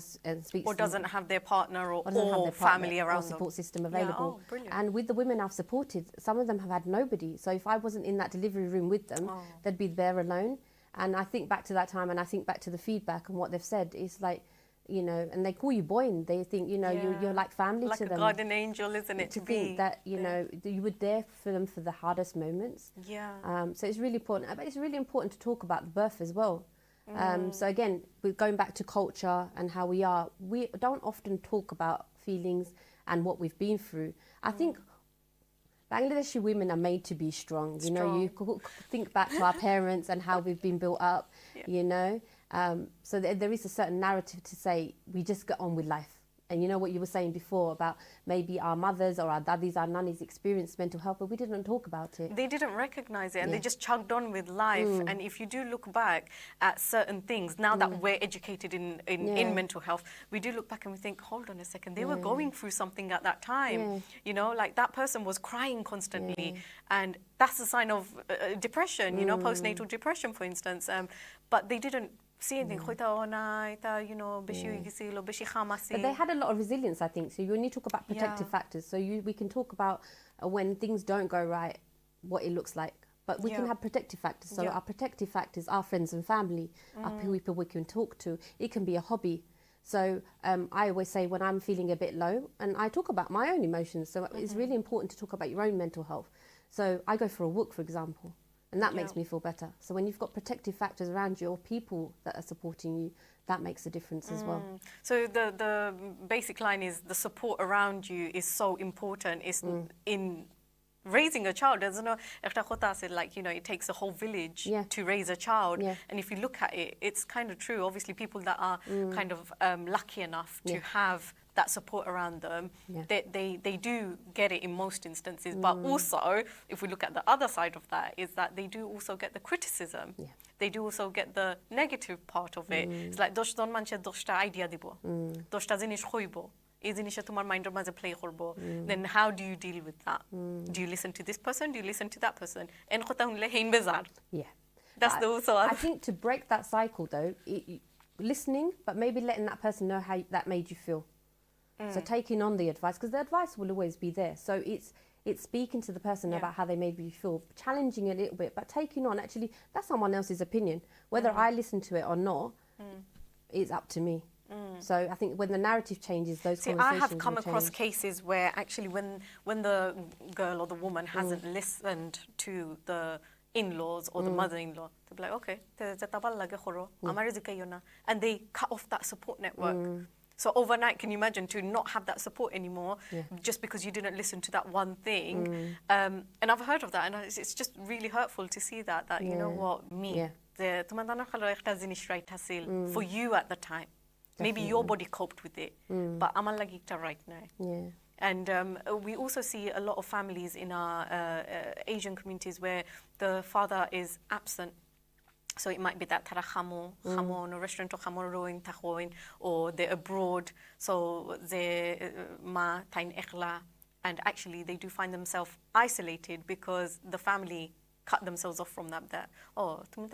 speaks or doesn't have their partner or family around or support system available. Yeah. Oh, brilliant. And with the women I've supported, some of them have had nobody. So if I wasn't in that delivery room with them, they'd be there alone. And I think back to that time, and I think back to the feedback and what they've said. It's like, and they call you Boyne. They think, you're like family like to them. Like a guardian angel, isn't it? To think that, you were there for them for the hardest moments. Yeah. So it's really important. But it's really important to talk about the birth as well. So again, we're going back to culture and how we are. We don't often talk about feelings and what we've been through. I think Bangladeshi women are made to be strong. You think back to our parents and how we've been built up, So there is a certain narrative to say we just get on with life. And you know what you were saying before about maybe our mothers or our daddies, our nannies experienced mental health, but we didn't talk about it. They didn't recognize it and they just chugged on with life. And if you do look back at certain things, now that we're educated in mental health, we do look back and we think, hold on a second, they were going through something at that time. Like that person was crying constantly. And that's a sign of depression, postnatal depression, for instance. But they didn't see anything. But they had a lot of resilience, I think. So when you talk about protective factors, so we can talk about when things don't go right, what it looks like. But we can have protective factors. So our protective factors are friends and family, are people we can talk to. It can be a hobby. So I always say when I'm feeling a bit low, and I talk about my own emotions. So it's really important to talk about your own mental health. So I go for a walk, for example. And that makes me feel better. So when you've got protective factors around you or people that are supporting you, that makes a difference as well. So the basic line is the support around you is so important. It's in raising a child. There's no like, you know, it takes a whole village to raise a child. And if you look at it, it's kind of true. Obviously, people that are kind of lucky enough to have that support around them, they do get it in most instances. But also, if we look at the other side of that, is that they do also get the criticism. They do also get the negative part of it. It's like, doshton manche doshta idea dibo, doshta zinish khoibo, এই জিনিসটা তোমার মাইন্ডের মাঝে play করব, then how do you deal with that? Do you listen to this person? Do you listen to that person? En কথা শুনলে হেইন বেজার. Yeah. That's the also. I think to break that cycle though, listening, but maybe letting that person know how that made you feel. So taking on the advice, because the advice will always be there. So it's speaking to the person about how they made you feel, challenging it a little bit, but taking on, actually, that's someone else's opinion. Whether I listen to it or not, it's up to me. So I think when the narrative changes, those conversations I have come will across change. cases where actually when the girl or the woman hasn't listened to the in-laws or the mother-in-law, they'll be like, okay, and they cut off that support network. So overnight, can you imagine to not have that support anymore just because you didn't listen to that one thing? And I've heard of that, and it's just really hurtful to see that you know what, me, for you at the time. Maybe your body coped with it, but আমার লাগি একটা right now. And we also see a lot of families in our Asian communities where the father is absent. So it might be that tara khamo in a restaurant or khamo rowing tahoin, or they're abroad, so they ma tain ikhla, and actually they do find themselves isolated because the family cut themselves off from that. Oh, tumi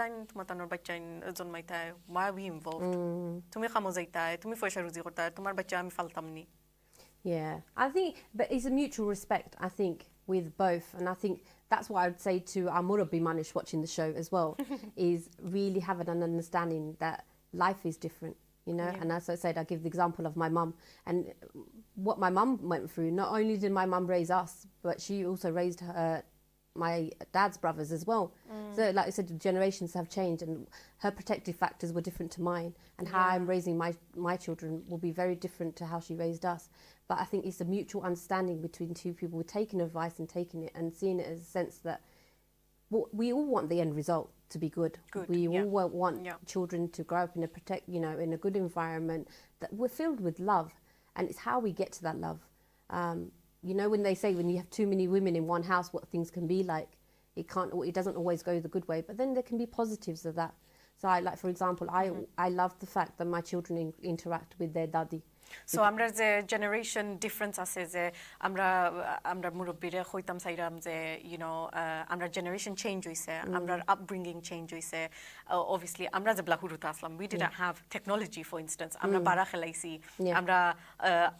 tanor bachcha jonmaita, why are we involved? Tumi khamo jaita hai, tumi foisha ruzi korta hai, tomar bachcha ami faltam ni. Yeah, I think, but it's a mutual respect, I think, with both. And I think that's what I would say to our murabbi manish watching the show as well, is really having an understanding that life is different, you know. And as I said, I give the example of my mum and what my mum went through. Not only did my mum raise us, but she also raised my dad's brothers as well. So like I said, generations have changed, and her protective factors were different to mine, and how I'm raising my children will be very different to how she raised us. But I think it's a mutual understanding between two people. We're taking advice and taking it and seeing it as a sense that we all want the end result to be good. We all want children to grow up in a good environment, that we're filled with love, and it's how we get to that love. You know, when they say when you have too many women in one house, what things can be like, it doesn't always go the good way, but then there can be positives of that. So for example, I love the fact that my children interact with their daddy. So আমরা যে generation difference আছে যে আমরা মুরব্বীরে হইতাম চাইরাম যে you know আমরা generation change হইছে, আমরা আপব্রিঙ্গিং চেঞ্জ হইছে। অবভিয়াসলি আমরা যে ব্লাহুরুতে আসলাম, we didn't have technology for instance, আমরা বারা খেলাইছি, আমরা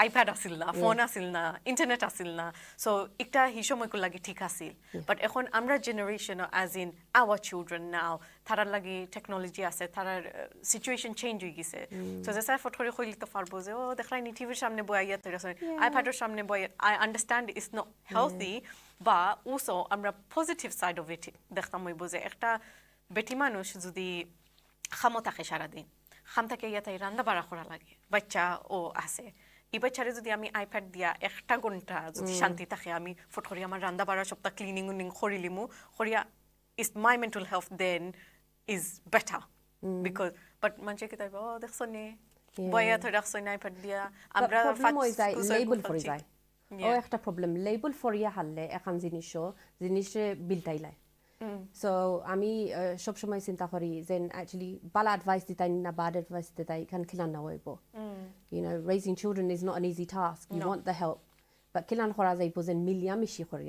আইপ্যাড আসিল না, ফোন আসিল না, ইন্টারনেট আসিল না। সো একটা হিসময়কো লাগি ঠিক আসিল, বাট এখন আমরা generation as in our children now, তারার লাগি টেকনোলজি আছে, তারার সিচুয়েশন চেঞ্জ হয়ে গেছে। সো যে স্যার ফটরে হইলিতে পারবো যে দেখলাইনি টিভির সামনে বইয়া আইপ্যাডের সামনে বইয়া। I understand it's not healthy, বা অলসো আমরা পজিটিভ সাইড অফ ইট দেখতাম হইব যে একটা বেটি মানুষ যদি খামো থাকে সারাদিন, খাম থাকে ইয়াতাই রান্না বাড়া করা লাগে, বাচ্চা ও আছে, এই বাচ্চারে যদি আমি আইপ্যাড দিয়া একটা ঘন্টা যদি শান্তি থাকে, আমি ফট করি আমার রান্না বাড়া সপ্তাহ ক্লিনিং উনিং করিলিমু করিয়া, is my mental health then is better because but manche ki taibo dekhso ne boya to dekhso na iPad dia amra label for jay o ekta problem label for ya halle ekhan jinishe biltailai. So ami sob shomoy chinta kori jen actually bala advice ditai na bad advice ditai kan kilan na hoibo. You know, raising children is not an easy task. You want the help, but kilan khora jaibo jen milia mishi kori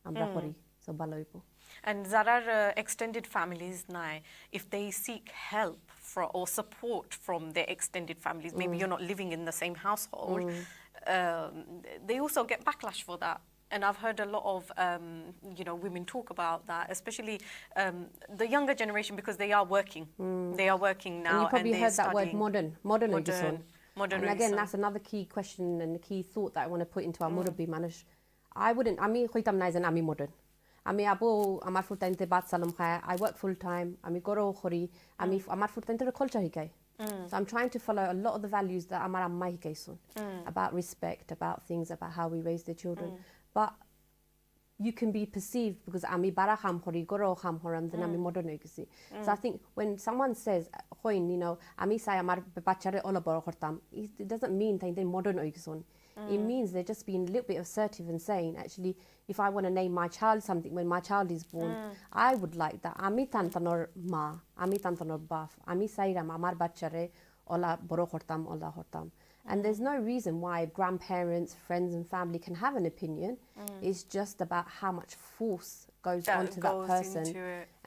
amra kori, so bala hoibo. And there are extended families now, if they seek help or support from their extended families, maybe you're not living in the same household, they also get backlash for that. And I've heard a lot of women talk about that, especially the younger generation, because they are working. They are working now. And you probably heard that word modern. And again, that's another key question and a key thought that I want to put into our murabbi manish. I wouldn't, ami khoitam naizen ami modern. আমি আবো আমার ফুটাইতে বাদ সালাম খায় I work full time আমি গরো করি আমি আমার ফুটাইতে খলচা হিকাই so I'm trying to follow a lot of the values that আমার আম্মা হিকাইছুন about respect about things about how we raise the children but you can be perceived because আমি বারা খাম করি গরো খাম করাম then আমি modern হয়ে গেছি so I think when someone says হইন you know আমি চাই আমার বাচ্চারে অলা বড় করতাম it doesn't mean that they modern হয়ে গেছুন it means they're just being a little bit assertive and saying actually if I want to name my child something when my child is born I would like that আমি tantanor ma আমি tantanor baf আমি চাইরাম আমার বাচ্চারে অলা বড় করতাম অলা করতাম and there's no reason why grandparents, friends and family can have an opinion. It's just about how much force goes onto that person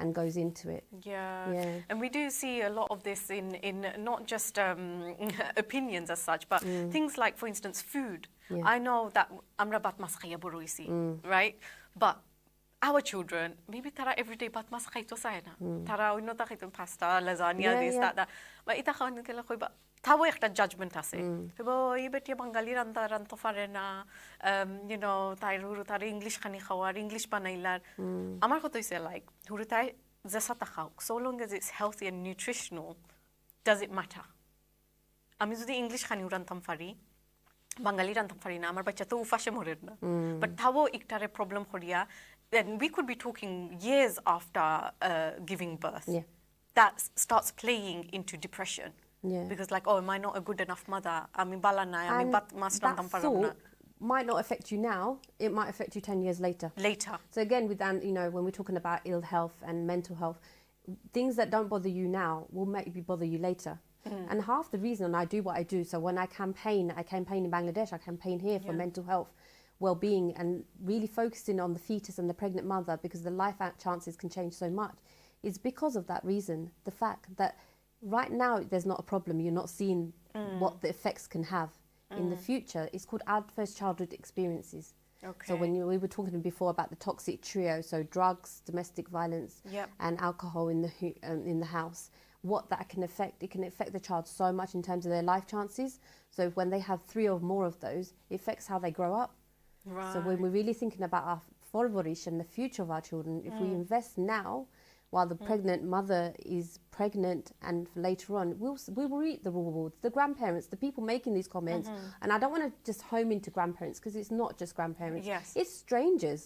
and goes into it. Yeah. And we do see a lot of this in not just opinions as such, but things like, for instance, food. I know that amra bat mas khaya boroisi, right? But our children, maybe tara everyday bat mas khaito sayna. Tara oino ta khaito pasta, lasagna, this, that. But ita khawan kela khoi ba তাও একটা judgement আছে এই বেটিয়া বাঙালি রান্তা রান্তা পারে না you know তাই হুরু তার English খানি খাওয়ার ইংলিশ বানাইলার আমার কথা হইছে লাইক হুরু তাই যেসাতা খাও so long as it's healthy and nutritional does it matter আমি যদি ইংলিশ খানি রান্তাম পারি বাঙালি রান্তাম পারি না আমার বাচ্চা তো উফাসে মরের না বাট তাও একটারে প্রবলেম করিয়া then we could be talking years after giving birth that starts playing into depression. Because like, oh, am I not a good enough mother? Ami bala na, ami bat mas rantam param na. Might not affect you now, it might affect you 10 years later. So again, with you know, when we're talking about ill health and mental health, things that don't bother you now will maybe bother you later. And half the reason I do what I do, so when I campaign in Bangladesh, I campaign here for mental health, well-being, and really focusing on the fetus and the pregnant mother because the life chances can change so much, is because of that reason, the fact that right now there's not a problem, you're not seeing what the effects can have in the future. It's called adverse childhood experiences. So when we were talking before about the toxic trio, so drugs, domestic violence and alcohol in the house, what that can affect, it can affect the child so much in terms of their life chances. So when they have 3 or more of those, it affects how they grow up. So when we're really thinking about our forvorish and the future of our children, if we invest now while the pregnant mother is pregnant and later on, we will reap the rewards. The grandparents, the people making these comments, and I don't want to just home into grandparents because it's not just grandparents. It's strangers.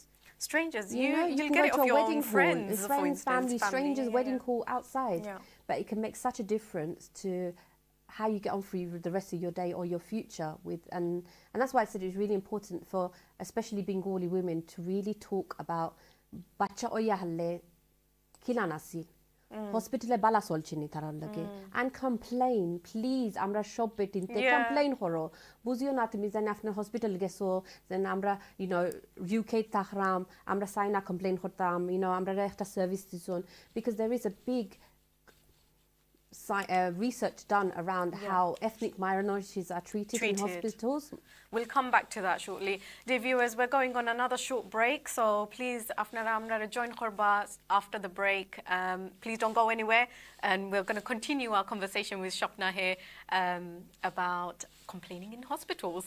You'll get it off your own friends, for instance, family, strangers, wedding call outside. But it can make such a difference to how you get on for the rest of your day or your future with, and that's why I said it's really important for especially Bengali women to really talk about bacha oya halle kilanasi hospital bala solchini tarar lage and complain please amra shob betinte complain horo buzio na tumi jani apnar hospital geso then amra you know UK tahram amra saina complain kortam you know amra ekta service dison because there is a big research done around how ethnic minorities are treated in hospitals. We'll come back to that shortly. Dear viewers, we're going on another short break, so please, after join Khorba after the break. Please don't go anywhere, and we're going to continue our conversation with Shopna here about complaining in hospitals.